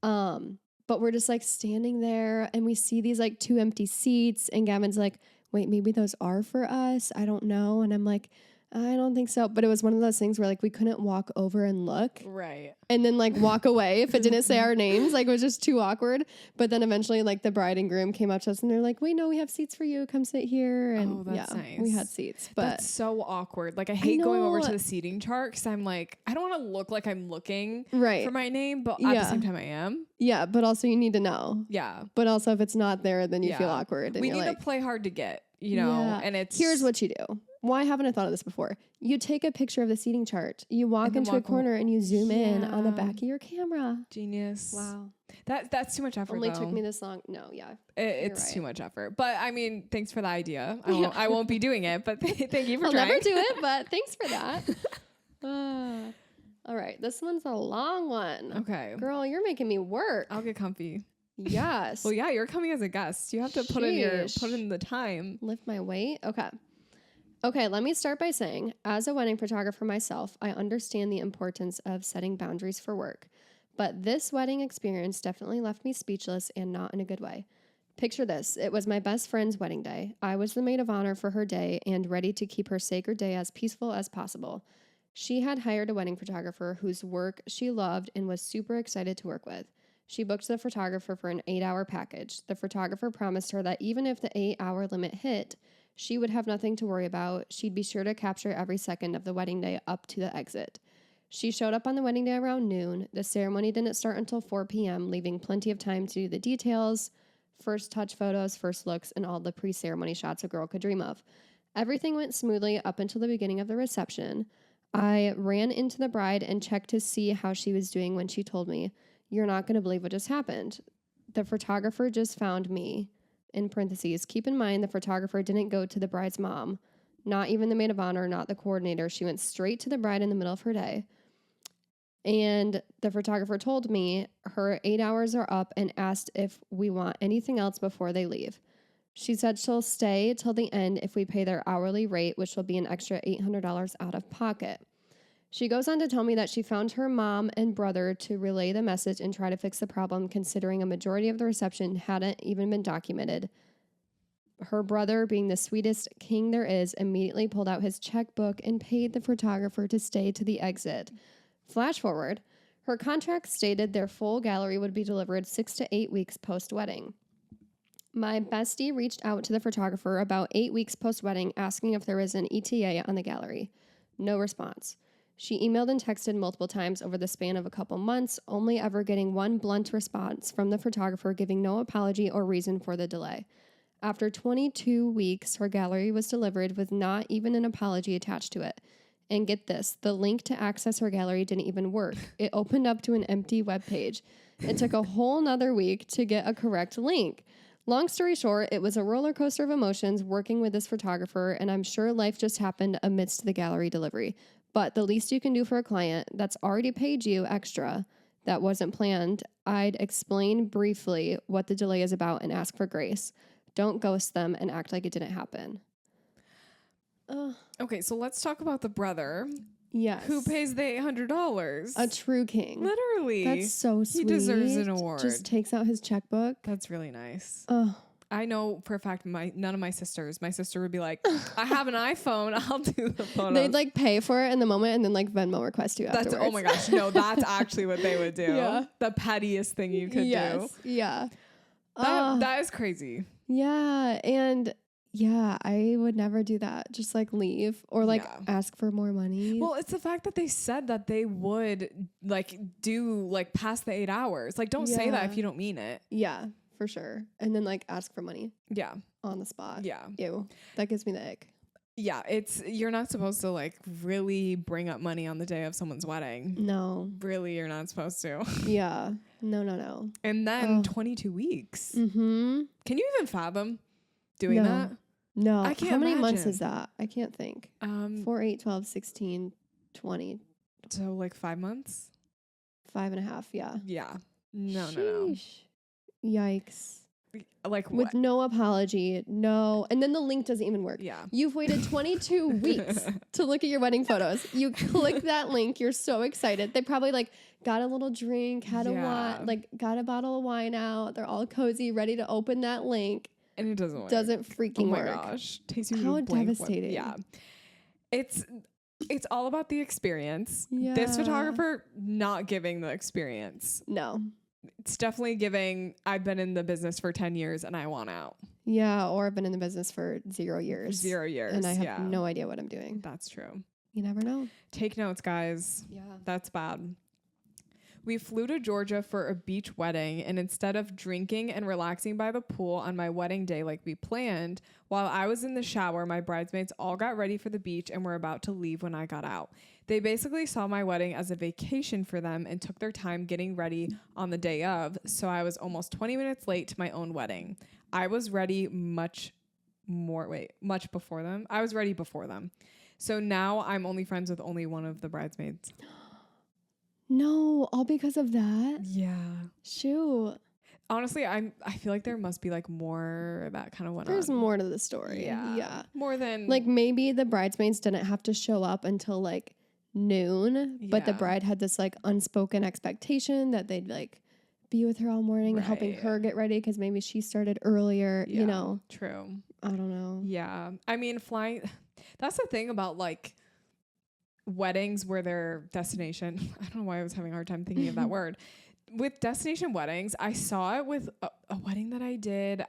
But we're just like standing there, and we see these like 2 empty seats, and Gavin's like, wait, maybe those are for us. I don't know. And I'm like, I don't think so. But it was one of those things where like we couldn't walk over and look Right. and then like walk away if it didn't say our names. Like it was just too awkward. But then eventually like the bride and groom came up to us and they're like, wait, no, we have seats for you. Come sit here. And that's yeah, we nice. had seats. But That's so awkward. Like I hate going over to know. the seating chart because I'm like, I don't want to look like I'm looking right. for my name, but at Yeah. the same time I am. Yeah. But also you need to know. Yeah. But also if it's not there, then you feel Yeah. awkward. And We you're need like, to play hard to get, you know, yeah. and it's Here's what you do. Why haven't I thought of this before? You take a picture of the seating chart. You walk And then into a walk corner and you zoom in on the Yeah. back of your camera. genius. Wow. That's too much effort. Only though. took me this long. No, yeah. It's right. too much effort. But I mean, thanks for the idea. Yeah. I won't be doing it, but thank you for I'll trying. never do it, but thanks for that. All right. This one's a long one. Okay. Girl, you're making me work. I'll get comfy. Yes. Well, yeah, you're coming as a guest. You have to put Sheesh. in the time. Lift my weight. Okay, let me start by saying, as a wedding photographer myself, I understand the importance of setting boundaries for work. But this wedding experience definitely left me speechless and not in a good way. Picture this. It was my best friend's wedding day. I was the maid of honor for her day and ready to keep her sacred day as peaceful as possible. She had hired a wedding photographer whose work she loved and was super excited to work with. She booked the photographer for an 8-hour package. The photographer promised her that even if the 8-hour limit hit, she would have nothing to worry about. She'd be sure to capture every second of the wedding day up to the exit. She showed up on the wedding day around noon. The ceremony didn't start until 4 p.m., leaving plenty of time to do the details, first touch photos, first looks, and all the pre-ceremony shots a girl could dream of. Everything went smoothly up until the beginning of the reception. I ran into the bride and checked to see how she was doing when she told me, "You're not going to believe what just happened. The photographer just found me." In parentheses, keep in mind the photographer didn't go to the bride's mom, not even the maid of honor, not the coordinator. She went straight to the bride in the middle of her day. And the photographer told me her 8 hours are up and asked if we want anything else before they leave. She said she'll stay till the end if we pay their hourly rate, which will be an extra $800 out of pocket. She goes on to tell me that she found her mom and brother to relay the message and try to fix the problem, considering a majority of the reception hadn't even been documented. Her brother, being the sweetest king there is, immediately pulled out his checkbook and paid the photographer to stay to the exit. Flash forward, her contract stated their full gallery would be delivered 6 to 8 weeks post-wedding. My bestie reached out to the photographer about 8 weeks post-wedding asking if there was an ETA on the gallery. No response. She emailed and texted multiple times over the span of a couple months, only ever getting one blunt response from the photographer giving no apology or reason for the delay. After 22 weeks, her gallery was delivered with not even an apology attached to it. And get this, the link to access her gallery didn't even work. It opened up to an empty web page. It took a whole nother week to get a correct link. Long story short, it was a roller coaster of emotions working with this photographer, and I'm sure life just happened amidst the gallery delivery. But the least you can do for a client that's already paid you extra, that wasn't planned, I'd explain briefly what the delay is about and ask for grace. Don't ghost them and act like it didn't happen. Okay, so let's talk about the brother Yes. who pays the $800. A true king. Literally. That's so sweet. He deserves an award. Just takes out his checkbook. That's really nice. Oh, I know for a fact none of my sisters. My sister would be like, I have an iPhone. I'll do the photos. they'd like pay for it in the moment and then like Venmo request you That's afterwards. oh my gosh. No, that's actually what they would do. Yeah. The pettiest thing you could do. Yeah. That is crazy. Yeah. And yeah, I would never do that. Just like leave or like Yeah. ask for more money. Well, it's the fact that they said that they would like do like past the 8 hours. Like, don't say that Yeah. if you don't mean it. Yeah, for sure. And then like ask for money Yeah. on the spot. Yeah. Ew. That gives me the ick. Yeah. You're not supposed to like really bring up money on the day of someone's wedding. No. Really, you're not supposed to. Yeah. No. And then Ugh. 22 weeks. Mm-hmm. Can you even fathom doing No. that? No. I can't How many months imagine. is that? I can't think. 4, 8, 12, 16, 20, So like 5 months? 5.5. Yeah. Yeah. No. Sheesh. Yikes. Like With what? no apology. No. And then the link doesn't even work. Yeah. You've waited 22 weeks to look at your wedding photos. You click that link. You're so excited. They probably like got a little drink, had a Yeah. wine, like got a bottle of wine out. They're all cozy, ready to open that link. And it doesn't work. Doesn't freaking Oh my work. gosh. Takes you How a blank devastating. Yeah. It's all about the experience. Yeah. This photographer not giving the experience. No. It's definitely giving, I've been in the business for 10 years and I want out. Yeah, or I've been in the business for 0 years. 0 years. And I have no idea what I'm doing. That's true. You never know. Take notes, guys. Yeah. That's bad. We flew to Georgia for a beach wedding, and instead of drinking and relaxing by the pool on my wedding day like we planned, while I was in the shower, my bridesmaids all got ready for the beach and were about to leave when I got out. They basically saw my wedding as a vacation for them and took their time getting ready on the day of, so I was almost 20 minutes late to my own wedding. I was ready much before them. I was ready before them. So now I'm only friends with only one of the bridesmaids. No, all because of that? Yeah. Shoot. Honestly, I feel like there must be like more that kind of went on. There's more to the story. Yeah. Yeah. More than Like maybe the bridesmaids didn't have to show up until like noon, but the Yeah. bride had this like unspoken expectation that they'd like be with her all morning and helping Right. her get ready because maybe she started earlier, you Yeah, know. True. I don't know. Yeah. I mean, flying, that's the thing about like weddings where their destination, I don't know why I was having a hard time thinking of that word. With destination weddings, I saw it with a wedding that I did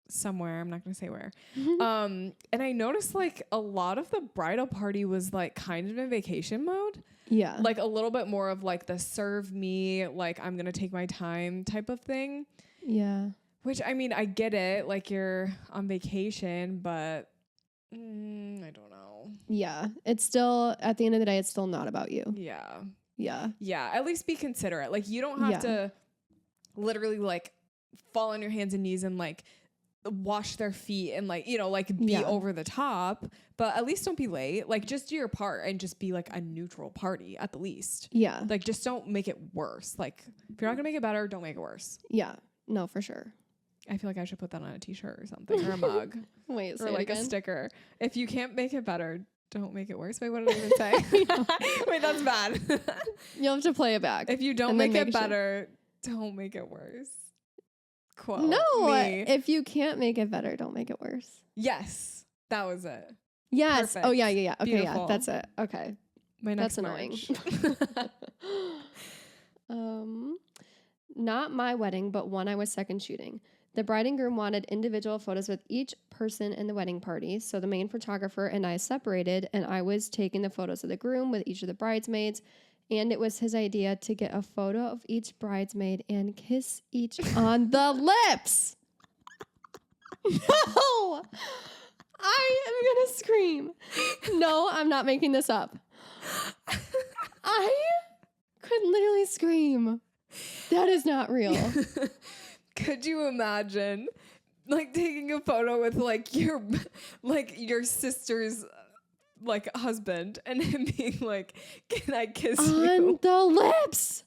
somewhere. I'm not going to say where. And I noticed like a lot of the bridal party was like kind of in vacation mode. Yeah. Like a little bit more of like the serve me, like I'm going to take my time type of thing. Yeah. Which, I mean, I get it. Like you're on vacation, but I don't know. Yeah. It's still, at the end of the day, it's still not about you. Yeah. Yeah. Yeah. At least be considerate. Like you don't have to literally like fall on your hands and knees and like wash their feet and like, you know, like be over the top, but at least don't be late. Like just do your part and just be like a neutral party at the least. Yeah. Like just don't make it worse. Like if you're not gonna make it better, don't make it worse. Yeah. No, for sure. I feel like I should put that on a t-shirt or something or a mug Wait, or say like it a again. sticker. If you can't make it better, don't make it worse. Wait, what did I even say? Wait, that's bad. You'll have to play it back. If you don't And then make it make sure. better, don't make it worse. Quote No, me. if you can't make it better, don't make it worse. Yes, that was it. Yes. Perfect. Oh, yeah. Okay, Beautiful. yeah, that's it. Okay. My next That's annoying. merch. Not my wedding, but one I was second shooting. The bride and groom wanted individual photos with each person in the wedding party, so the main photographer and I separated, and I was taking the photos of the groom with each of the bridesmaids, and it was his idea to get a photo of each bridesmaid and kiss each on the lips. No! I am gonna scream. No, I'm not making this up. I could literally scream. That is not real. Could you imagine like taking a photo with like your sister's like husband and him being like, "Can I kiss On you?" the lips.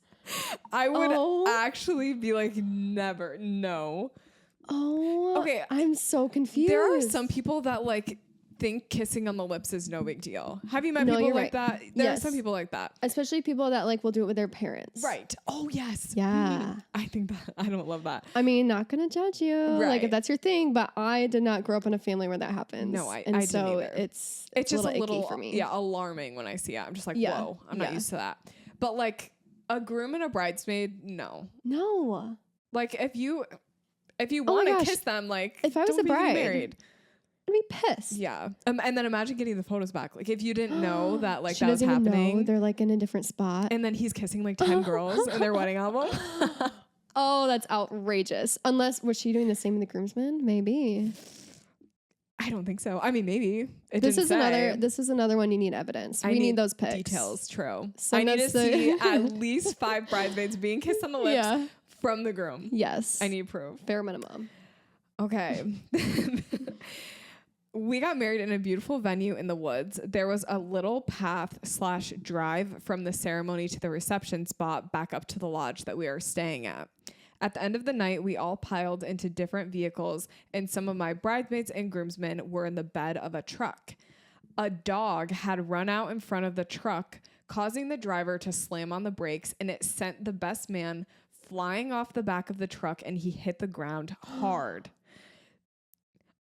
I would Oh. actually be like, "Never, no." Oh, Okay, I'm so confused. There are some people that like think kissing on the lips is no big deal. Have you met No, people you're like right. that? There are Yes. some people like that. Especially people that like will do it with their parents. Right. Oh, yes. Yeah. I think that I don't love that. I mean, not gonna judge you, like Right. if that's your thing, but I did not grow up in a family where that happens. No, I and didn't so either. it's It's just a icky little for me. yeah, alarming when I see it. I'm just like, Yeah. whoa, I'm not Yeah. used to that. But like a groom and a bridesmaid, no. No. Like if you Oh my want to gosh. kiss them, like If I was don't a be getting bride, married. I'd be pissed. Yeah. And then imagine getting the photos back. Like if you didn't know that like She that was doesn't even know happening. they're like in a different spot. And then he's kissing like 10 girls in their wedding album. Oh, that's outrageous. Unless, was she doing the same with the groomsmen? Maybe. I don't think so. I mean, maybe. This is another one you need evidence. We need those pics. Details, true. Send I need us to the- see at least 5 bridesmaids being kissed on the lips Yeah. from the groom. Yes. I need proof. bare minimum. Okay. We got married in a beautiful venue in the woods. There was a little path/drive from the ceremony to the reception spot back up to the lodge that we were staying at. At the end of the night, we all piled into different vehicles, and some of my bridesmaids and groomsmen were in the bed of a truck. A dog had run out in front of the truck, causing the driver to slam on the brakes, and it sent the best man flying off the back of the truck, and he hit the ground hard.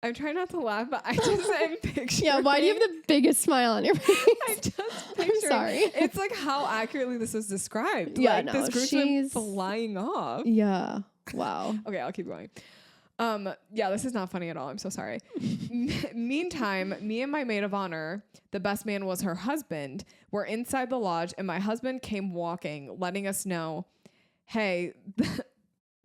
I'm trying not to laugh, but I just am picturing. Yeah, why do you have the biggest smile on your face? I just I'm picturing. sorry. It's like how accurately this is described. Yeah, like, no, this group's been flying off. Yeah. Wow. Okay, I'll keep going. Yeah, this is not funny at all. I'm so sorry. Meantime, me and my maid of honor, the best man was her husband, were inside the lodge, and my husband came walking, letting us know, hey,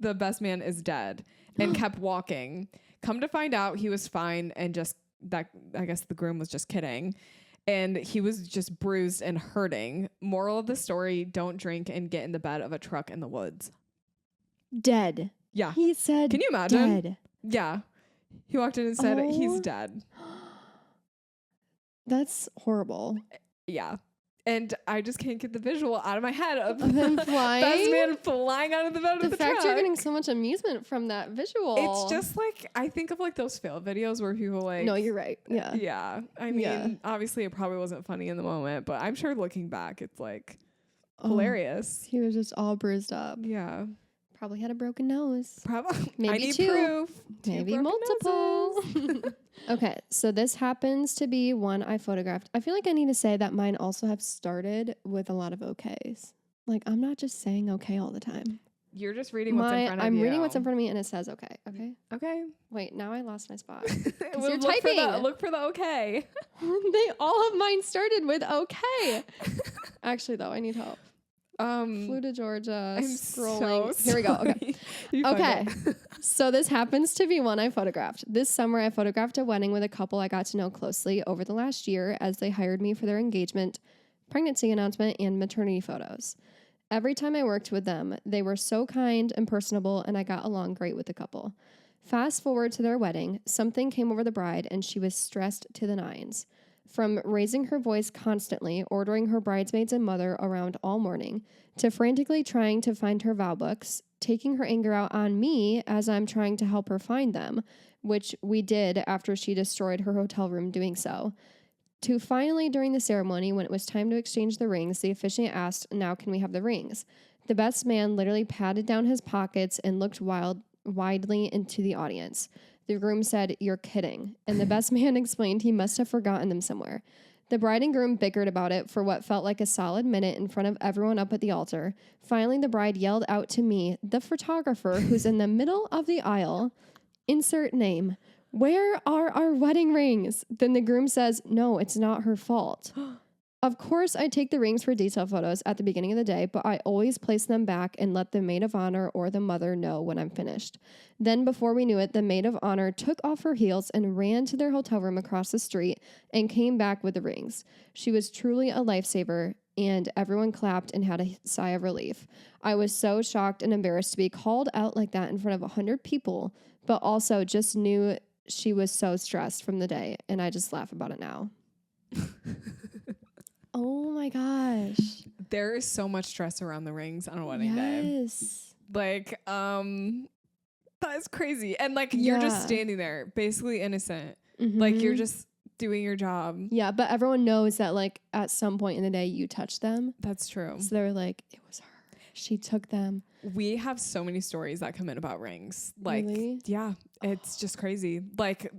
the best man is dead, and kept walking. Come to find out, he was fine, and just that, I guess the groom was just kidding. And he was just bruised and hurting. Moral of the story, don't drink and get in the bed of a truck in the woods. Dead. Yeah. He said, can you imagine? Dead. Yeah. He walked in and said, he's dead. That's horrible. Yeah. And I just can't get the visual out of my head of him the flying? best man flying out of the bed of the fact truck. you're getting so much amusement from that visual. It's just like, I think of like those fail videos where people like. No, you're right. Yeah. Yeah. I mean, obviously it probably wasn't funny in the moment, but I'm sure looking back, it's like hilarious. He was just all bruised up. Yeah. Probably had a broken nose. Probably. Maybe I need two. proof. Maybe Two broken multiple. noses. Okay, so this happens to be one I photographed. I feel like I need to say that mine also have started with a lot of okays. Like, I'm not just saying okay all the time. You're just reading what's in front of you. I'm reading what's in front of me and it says okay. Okay. Okay. Wait, now I lost my spot. Well, you're look typing. look for the okay. They all of mine started with okay. Actually, though, I need help. Flew to Georgia. I'm scrolling. so Here we go. Okay. sorry. You find Okay. it. So this happens to be one I photographed. This summer, I photographed a wedding with a couple I got to know closely over the last year as they hired me for their engagement, pregnancy announcement, and maternity photos. Every time I worked with them, they were so kind and personable, and I got along great with the couple. Fast forward to their wedding, something came over the bride, and she was stressed to the nines. From raising her voice constantly, ordering her bridesmaids and mother around all morning, to frantically trying to find her vow books, taking her anger out on me as I'm trying to help her find them, which we did after she destroyed her hotel room doing so, to finally during the ceremony when it was time to exchange the rings, the officiant asked, "Now can we have the rings?" The best man literally patted down his pockets and looked widely into the audience. The groom said, "You're kidding." And the best man explained he must have forgotten them somewhere. The bride and groom bickered about it for what felt like a solid minute in front of everyone up at the altar. Finally, the bride yelled out to me, the photographer who's in the middle of the aisle, insert name, "Where are our wedding rings?" Then the groom says, "No, it's not her fault." Of course, I take the rings for detail photos at the beginning of the day, but I always place them back and let the maid of honor or the mother know when I'm finished. Then, before we knew it, the maid of honor took off her heels and ran to their hotel room across the street and came back with the rings. She was truly a lifesaver, and everyone clapped and had a sigh of relief. I was so shocked and embarrassed to be called out like that in front of 100 people, but also just knew she was so stressed from the day, and I just laugh about it now. Oh my gosh. There is so much stress around the rings on a wedding day. Yes. Like, that is crazy. And like, you're just standing there, basically innocent. Like, you're just doing your job. Yeah, but everyone knows that like at some point in the day you touched them. That's true. So they're like, it was her. She took them. We have so many stories that come in about rings. Like, Really? yeah, it's just crazy. Like,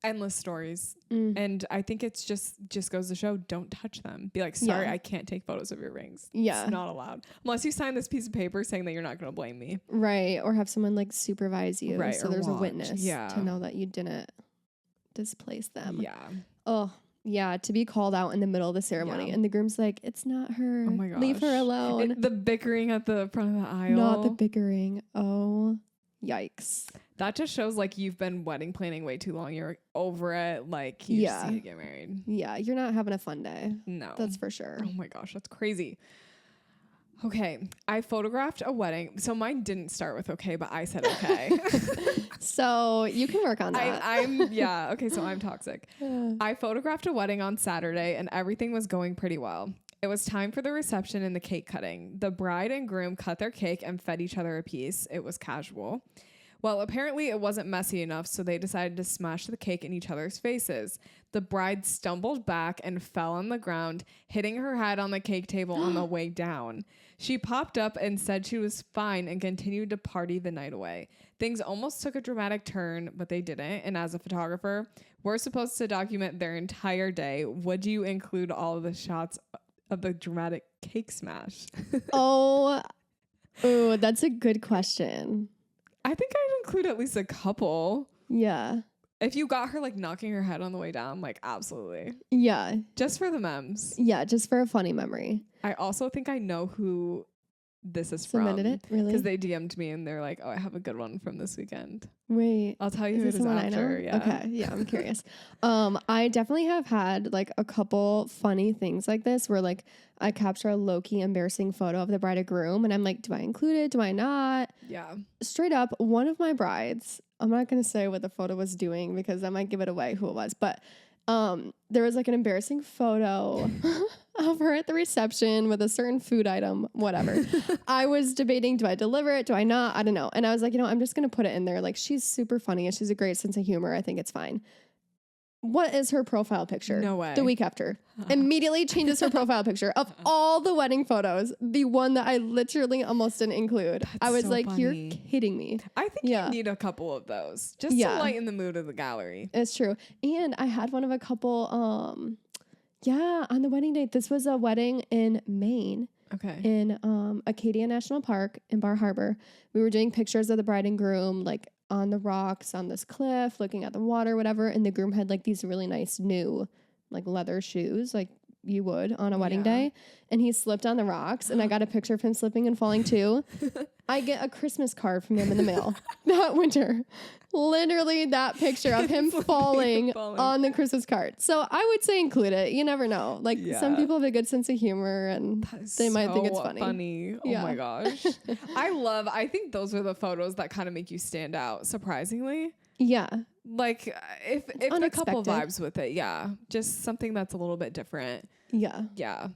endless stories. And I think it's just goes to show, don't touch them. Be like, sorry, Yeah. I can't take photos of your rings. Yeah. It's not allowed. Unless you sign this piece of paper saying that you're not going to blame me. Right. Or have someone like supervise you. Right, So or there's a watch. witness Yeah. to know that you didn't displace them. Yeah. Oh, yeah. To be called out in the middle of the ceremony. Yeah. And the groom's like, it's not her. Oh my gosh. Leave her alone. The bickering at the front of the aisle. Not the bickering. Oh, yikes. That just shows like you've been wedding planning way too long. You're over it. Like, you just need to get married. Yeah. You're not having a fun day. No. That's for sure. Oh my gosh, that's crazy. Okay, I photographed a wedding. So mine didn't start with okay, but I said okay. So you can work on that. Okay, so I'm toxic. I photographed a wedding on Saturday and everything was going pretty well. It was time for the reception and the cake cutting. The bride and groom cut their cake and fed each other a piece. It was casual. Well, apparently it wasn't messy enough, so they decided to smash the cake in each other's faces. The bride stumbled back and fell on the ground, hitting her head on the cake table on the way down. She popped up and said she was fine and continued to party the night away. Things almost took a dramatic turn, but they didn't. And as a photographer, we're supposed to document their entire day. Would you include all of the shots of the dramatic cake smash? Oh, that's a good question. I think I'd include at least a couple. Yeah. If you got her like knocking her head on the way down, like absolutely. Yeah. Just for the memes. Yeah, just for a funny memory. I also think I know who this is Submitted from. it? Really? Because they DM'd me and they're like, oh, I have a good one from this weekend. Wait. I'll tell you Is who it this is the one after. I know? Yeah. Okay. Yeah, I'm curious. I definitely have had like a couple funny things like this where like I capture a low-key embarrassing photo of the bride or groom and I'm like, do I include it? Do I not? Yeah. Straight up, one of my brides, I'm not going to say what the photo was doing because I might give it away who it was, but there was like an embarrassing photo of her at the reception with a certain food item, whatever. I was debating, do I deliver it? Do I not? I don't know. And I was like, I'm just going to put it in there. Like, she's super funny and she's a great sense of humor. I think it's fine. What is her profile picture? No way. The week after. Immediately changes her profile picture of all the wedding photos. The one that I literally almost didn't include. I was so like, funny. you're kidding me. I think Yeah. you need a couple of those just Yeah. to lighten the mood of the gallery. It's true. And I had one of a couple, on the wedding day. This was a wedding in Maine. Okay. In Acadia National Park in Bar Harbor. We were doing pictures of the bride and groom, like on the rocks on this cliff, looking at the water, whatever. And the groom had like these really nice new, like leather shoes, like you would on a wedding day. And he slipped on the rocks, and I got a picture of him slipping and falling too. I get a Christmas card from him in the mail that winter. Literally that picture of him falling on the Christmas card. So I would say include it. You never know. Like some people have a good sense of humor and they might think it's funny. Oh my gosh. I think those are the photos that kind of make you stand out, surprisingly. Yeah. Like if a couple Unexpected. vibes with it, yeah. Just something that's a little bit different. Yeah. Yeah.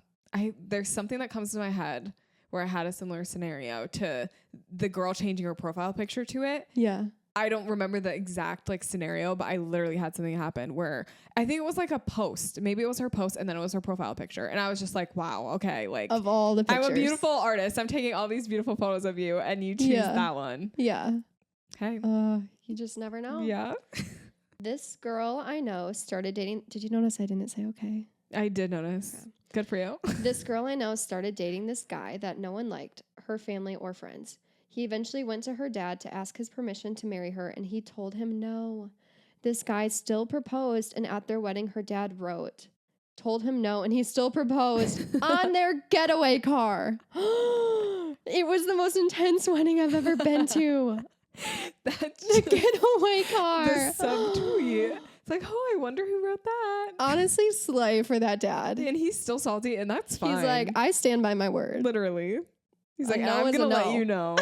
There's something that comes to my head where I had a similar scenario to the girl changing her profile picture to it. Yeah. I don't remember the exact like scenario, but I literally had something happen where I think it was like a post. Maybe it was her post and then it was her profile picture. And I was just like, wow, okay. Like of all the pictures. I'm a beautiful artist. I'm taking all these beautiful photos of you and you choose that one. Yeah. Hey. You just never know. Yeah. This girl I know started dating. Did you notice I didn't say okay? I did notice. Okay. Good for you. This girl I know started dating this guy that no one liked, her family or friends. He eventually went to her dad to ask his permission to marry her, and he told him no. This guy still proposed, and at their wedding, her dad told him no, and he still proposed on their getaway car. It was the most intense wedding I've ever been to. That's the getaway car. The subtweet. It's like, oh, I wonder who wrote that. Honestly, slay for that dad. And he's still salty, and that's fine. He's like, I stand by my word. Literally. He's like, no I'm going to let you know.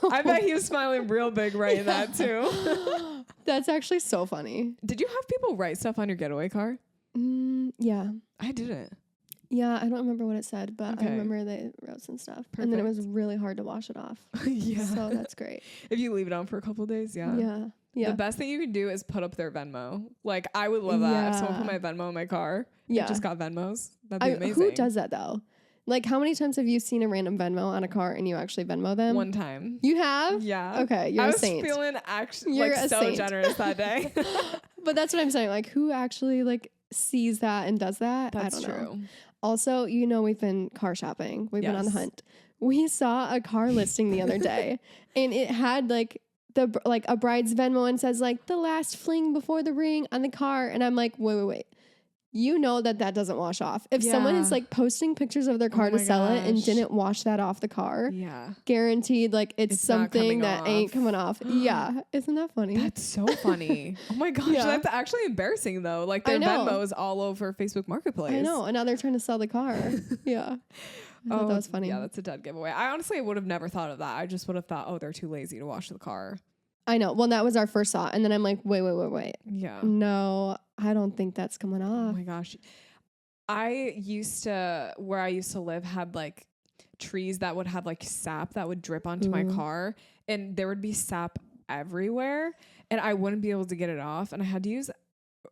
I bet he was smiling real big writing that too. That's actually so funny. Did you have people write stuff on your getaway car? Yeah. I didn't. Yeah, I don't remember what it said, but I remember they wrote some stuff. Perfect. And then it was really hard to wash it off. Yeah. So that's great. If you leave it on for a couple of days, yeah. Yeah. The best thing you can do is put up their Venmo. Like, I would love that. If someone put my Venmo in my car, it just got Venmos. That'd be amazing. Who does that though? Like, how many times have you seen a random Venmo on a car and you actually Venmo them? One time. You have? Yeah. Okay, you're a saint. I was feeling actually so generous that day. But that's what I'm saying. Like, who actually like sees that and does that? That's I don't know. true. Also, we've been car shopping. We've been on the hunt. We saw a car listing the other day, and it had like a bride's Venmo and says like the last fling before the ring on the car, and I'm like, wait. You know that doesn't wash off. If someone is like posting pictures of their car to sell it and didn't wash that off the car, guaranteed like it's something that ain't coming off. Yeah. Isn't that funny? That's so funny. Oh my gosh. That's actually embarrassing though. Like their Venmo is all over Facebook Marketplace. I know. And now they're trying to sell the car. Yeah. I thought that was funny. Yeah, that's a dead giveaway. I honestly would have never thought of that. I just would have thought, oh, they're too lazy to wash the car. I know. Well, that was our first thought. And then I'm like, wait. Yeah. No, I don't think that's coming off. Oh my gosh. Where I used to live had like trees that would have like sap that would drip onto my car. And there would be sap everywhere and I wouldn't be able to get it off. And I had to use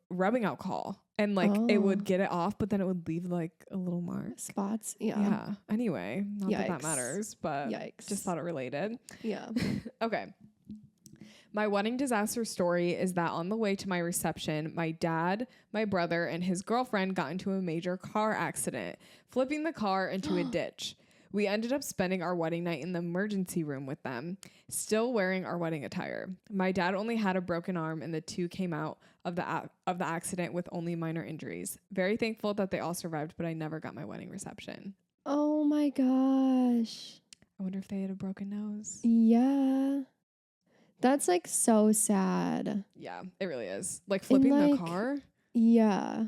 rubbing alcohol and like it would get it off, but then it would leave like a little mark. Spots. Yeah. Yeah. Anyway, not that Yikes. matters, but Yikes. just thought it related. Yeah. Okay. My wedding disaster story is that on the way to my reception, my dad, my brother, and his girlfriend got into a major car accident, flipping the car into a ditch. We ended up spending our wedding night in the emergency room with them, still wearing our wedding attire. My dad only had a broken arm, and the two came out of the accident with only minor injuries. Very thankful that they all survived, but I never got my wedding reception. Oh my gosh. I wonder if they had a broken nose. Yeah. That's like so sad. Yeah, it really is. Like flipping the like, car. Yeah.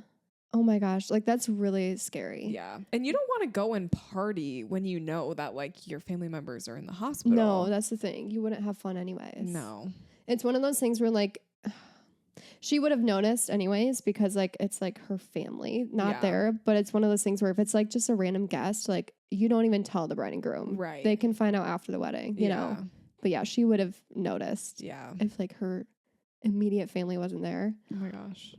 Oh my gosh. Like that's really scary. Yeah. And you don't want to go and party when you know that like your family members are in the hospital. No, that's the thing. You wouldn't have fun anyways. No. It's one of those things where like she would have noticed anyways because like it's like her family not there, but it's one of those things where if it's like just a random guest, like you don't even tell the bride and groom. Right. They can find out after the wedding, you know. But yeah, she would have noticed. Yeah. If like her immediate family wasn't there. Oh my gosh.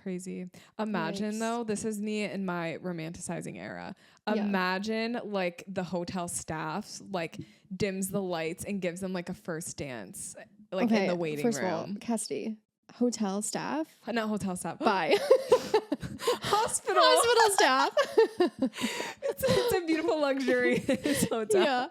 Crazy. Imagine though, this is me in my romanticizing era. Imagine like the hotel staff like dims the lights and gives them like a first dance like in the waiting room. First of all, Cassidy, hotel staff? Not hotel staff. Bye. Hospital staff. It's a beautiful luxury hotel. Yeah.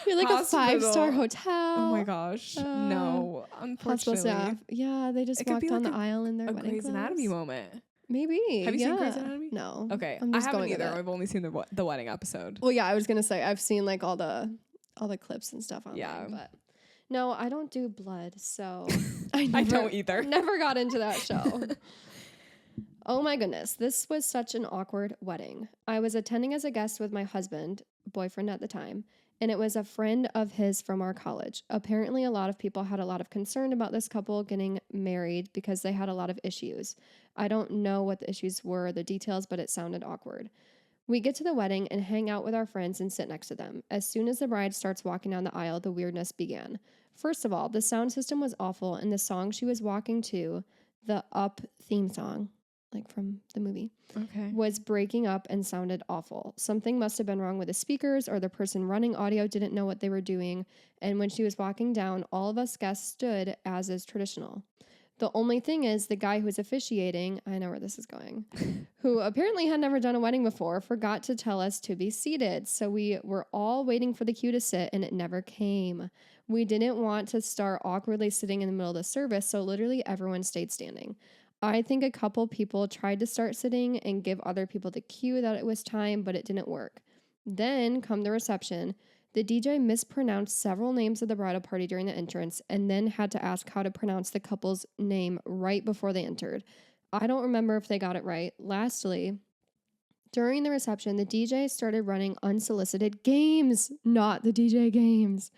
You're like Hospital. a 5-star hotel. Oh my gosh. No, unfortunately. Hospital staff. Yeah, they just walked down the aisle in their a wedding Grey's clothes. Anatomy moment. Maybe. Have you seen Grey's Anatomy? No. Okay. I'm I just haven't going with either. it. I've only seen the wedding episode. Well, yeah, I was gonna say I've seen like all the clips and stuff online. Yeah. But no, I don't do blood, so I don't either. Never got into that show. Oh my goodness, this was such an awkward wedding. I was attending as a guest with my husband, boyfriend at the time, and it was a friend of his from our college. Apparently, a lot of people had a lot of concern about this couple getting married because they had a lot of issues. I don't know what the issues were, the details, but it sounded awkward. We get to the wedding and hang out with our friends and sit next to them. As soon as the bride starts walking down the aisle, the weirdness began. First of all, the sound system was awful, and the song she was walking to, the Up theme song, like from the movie, was breaking up and sounded awful. Something must have been wrong with the speakers, or the person running audio didn't know what they were doing, and when she was walking down, all of us guests stood as is traditional. The only thing is, the guy who was officiating, I know where this is going, who apparently had never done a wedding before, forgot to tell us to be seated. So we were all waiting for the cue to sit, and it never came. We didn't want to start awkwardly sitting in the middle of the service, so literally everyone stayed standing. I think a couple people tried to start sitting and give other people the cue that it was time, but it didn't work. Then, come the reception, the DJ mispronounced several names of the bridal party during the entrance and then had to ask how to pronounce the couple's name right before they entered. I don't remember if they got it right. Lastly, during the reception, the DJ started running unsolicited games, not the DJ games.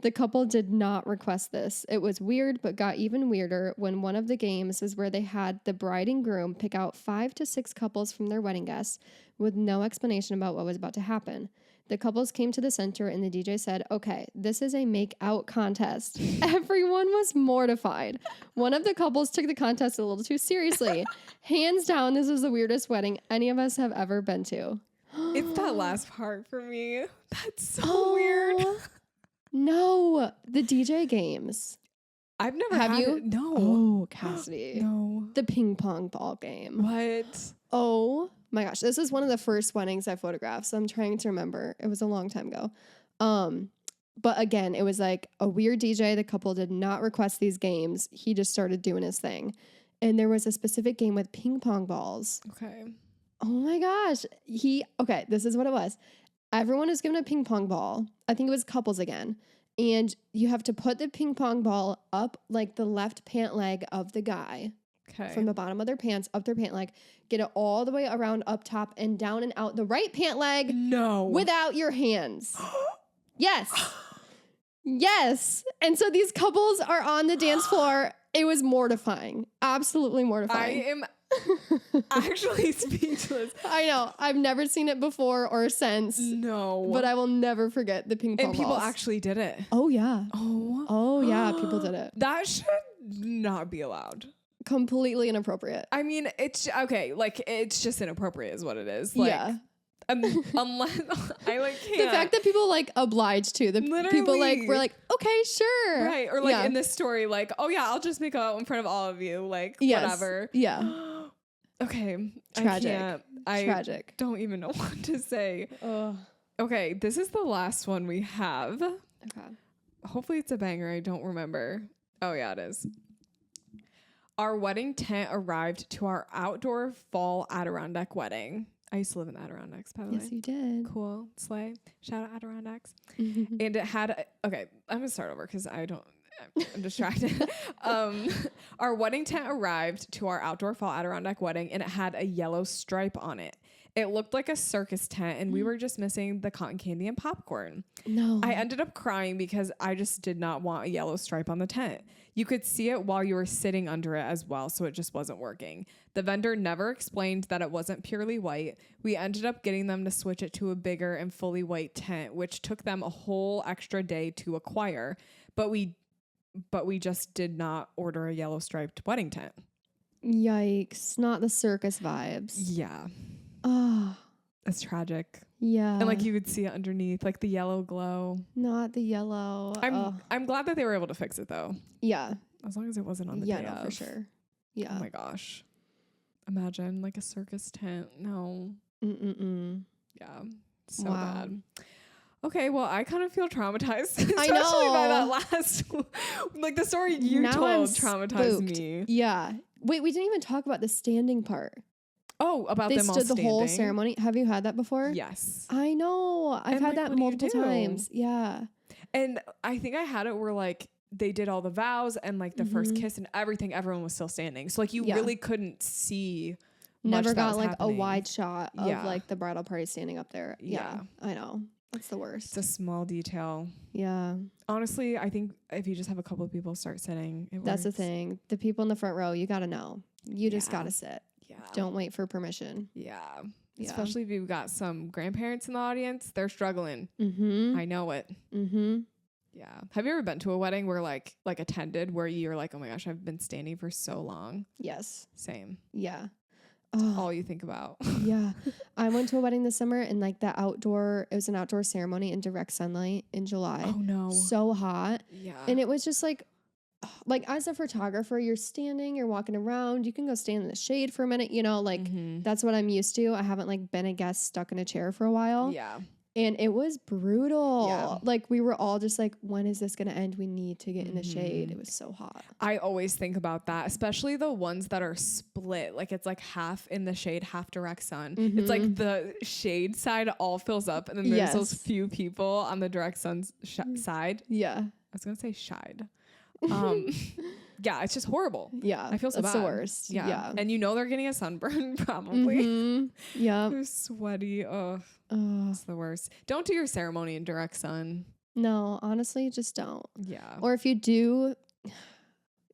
The couple did not request this. It was weird, but got even weirder when one of the games was where they had the bride and groom pick out 5 to 6 couples from their wedding guests with no explanation about what was about to happen. The couples came to the center and the DJ said, "Okay, this is a make-out contest." Everyone was mortified. One of the couples took the contest a little too seriously. Hands down, this was the weirdest wedding any of us have ever been to. It's that last part for me. That's so weird. No, the DJ games. I've never Have had you? it. No. Oh, Cassidy. No. The ping pong ball game. What? Oh my gosh. This is one of the first weddings I photographed, so I'm trying to remember. It was a long time ago. But again, it was like a weird DJ. The couple did not request these games. He just started doing his thing. And there was a specific game with ping pong balls. Okay. Oh my gosh. Okay, this is what it was. Everyone is given a ping pong ball. I think it was couples again. And you have to put the ping pong ball up like the left pant leg of the guy. Okay. From the bottom of their pants, up their pant leg. Get it all the way around up top and down and out the right pant leg. No. Without your hands. Yes. Yes. And so these couples are on the dance floor. It was mortifying. Absolutely mortifying. I am actually speechless. I know. I've never seen it before or since. No. But I will never forget the ping pong And people balls. actually did it. Oh, yeah. Oh. Oh, yeah. people did it. That should not be allowed. Completely inappropriate. I mean, it's okay. Like, it's just inappropriate is what it is. Like, yeah. Unless I like can't. The fact that people like obliged to the people like were like, okay, sure. Right. Or like in this story, like, oh yeah, I'll just make out in front of all of you. Like, whatever. Yeah. Okay. Tragic. I don't even know what to say. Okay. This is the last one we have. Okay. Hopefully it's a banger. I don't remember. Oh yeah, it is. Our wedding tent arrived to our outdoor fall Adirondack wedding. I used to live in the Adirondacks, by the way. Yes, you did. Cool. Slay. Shout out Adirondacks. And it had, okay, I'm going to start over because I'm distracted. Our wedding tent arrived to our outdoor fall Adirondack wedding and it had a yellow stripe on it. It looked like a circus tent and we were just missing the cotton candy and popcorn. No. I ended up crying because I just did not want a yellow stripe on the tent. You could see it while you were sitting under it as well, so it just wasn't working. The vendor never explained that it wasn't purely white. We ended up getting them to switch it to a bigger and fully white tent, which took them a whole extra day to acquire. But we just did not order a yellow striped wedding tent. Yikes. Not the circus vibes. Yeah. Oh. It's tragic. Yeah. And like you could see it underneath, like the yellow glow. Not the yellow. I'm glad that they were able to fix it though. Yeah. As long as it wasn't on the day no, of. for sure. Yeah. Oh my gosh. Imagine like a circus tent. No. Mm-mm-mm. Yeah. So bad. Okay, well, I kind of feel traumatized. Especially I know. by that last like the story you Now told I'm traumatized spooked. me. Yeah. Wait, we didn't even talk about the standing part. Oh, about They them all stood the standing. whole ceremony. Have you had that before? Yes. I know. I've And, had like, that what do you multiple do? times. Yeah. And I think I had it where like they did all the vows and like the first kiss and everything, everyone was still standing. So like you really couldn't see Never much that got was like happening. a wide shot of Yeah. like the bridal party standing up there. Yeah. I know. That's the worst. It's a small detail. Yeah. Honestly, I think if you just have a couple of people start sitting, it That's the works. thing. The people in the front row, you got to know. You just Yeah. got to sit. Yeah. Don't wait for permission. Yeah. Yeah. Especially if you've got some grandparents in the audience, they're struggling. Mm-hmm. I know it. Mm-hmm. Yeah. Have you ever been to a wedding where like attended where you're like, oh my gosh, I've been standing for so long? Yes. Same. Yeah. All you think about. Yeah. I went to a wedding this summer and like it was an outdoor ceremony in direct sunlight in July. Oh no. So hot. Yeah. And it was just like as a photographer, you're standing, you're walking around, you can go stand in the shade for a minute, you know, like that's what I'm used to. I haven't like been a guest stuck in a chair for a while. Yeah. And it was brutal. Yeah. Like we were all just like, when is this going to end? We need to get in the shade. It was so hot. I always think about that, especially the ones that are split. Like it's like half in the shade, half direct sun. It's like the shade side all fills up. And then there's those few people on the direct sun's side. Yeah. I was going to say shide. Yeah, it's just horrible. Yeah. I feel so That's bad. the worst. Yeah. Yeah. And you know they're getting a sunburn probably. Yeah. They're sweaty. Oh, it's the worst. Don't do your ceremony in direct sun. No, honestly, just don't. Yeah. Or if you do,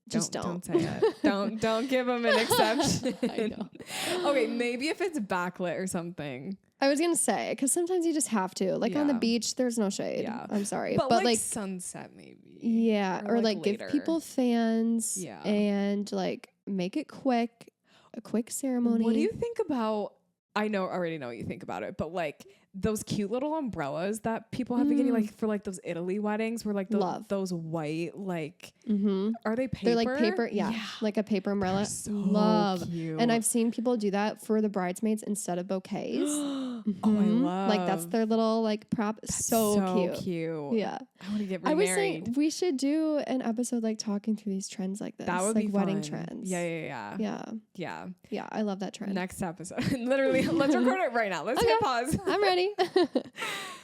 just don't. Don't say it. don't give them an exception. I know. Okay, maybe if it's backlit or something. I was going to say, because sometimes you just have to. Like on the Yeah. beach, there's no shade. Yeah. I'm sorry. But like sunset maybe. yeah. Or like later. give people fans. Yeah. And like make it quick. A quick ceremony. What do you think about, I already know what you think about it, but like those cute little umbrellas that people have been getting like for like those Italy weddings where like Love. those white like Mm-hmm. are they paper? They're like paper, yeah, like a paper umbrella. They're so Love. cute. And I've seen people do that for the bridesmaids instead of bouquets. Oh, I Mhm. love Like that's their little like prop. So cute. Yeah. I want to get I was remarried. saying we should do an episode like talking through these trends like this. That would like be wedding fun. trends. Yeah. Yeah. Yeah. I love that trend. Next episode. Literally, let's record it right now. Let's hit pause. I'm ready.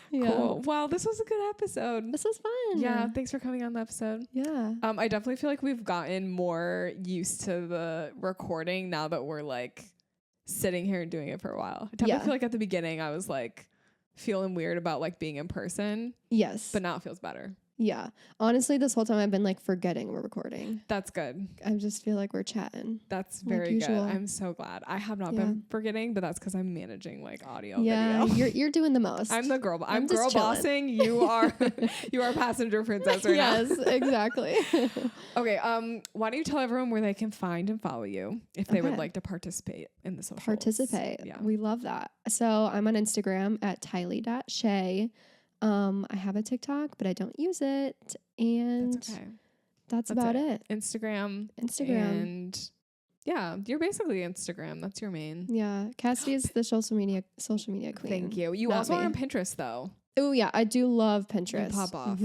Yeah. Cool. Well, this was a good episode. This was fun. Yeah, thanks for coming on the episode. Yeah. I definitely feel like we've gotten more used to the recording now that we're like sitting here and doing it for a while. I definitely feel like at the beginning I was like feeling weird about like being in person, Yes. but now it feels better. Yeah. Honestly, this whole time I've been like forgetting we're recording. That's good. I just feel like we're chatting. That's Like very good. usual. I'm so glad. I have not Yeah. been forgetting, but that's because I'm managing like audio, Yeah, video. you're doing the most. I'm the girl. I'm just girl chilling. bossing. You are you are passenger princess right now. Yes, exactly. Okay. Why don't you tell everyone where they can find and follow you if they would Okay. like to participate in the socials? Participate. Yeah. We love that. So I'm on Instagram at Tylee.Shay. I have a TikTok, but I don't use it. And That's okay. that's That's about it. Instagram. Instagram. And yeah, you're basically Instagram. That's your main. Yeah. Cassidy is the social media queen. Thank you. You Not also are me. on Pinterest though. Oh yeah, I do love Pinterest. pop off.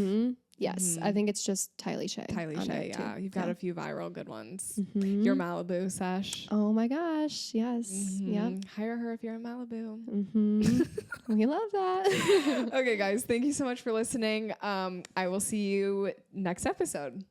Yes, Mhm. I think it's just Tylee Shay. Tylee on Shay, there, too. yeah. You've got a few viral good ones. Mhm. Your Malibu sesh. Oh my gosh, yes. Yep. Mhm. Hire her if you're in Malibu. We love that. Okay, guys, thank you so much for listening. I will see you next episode.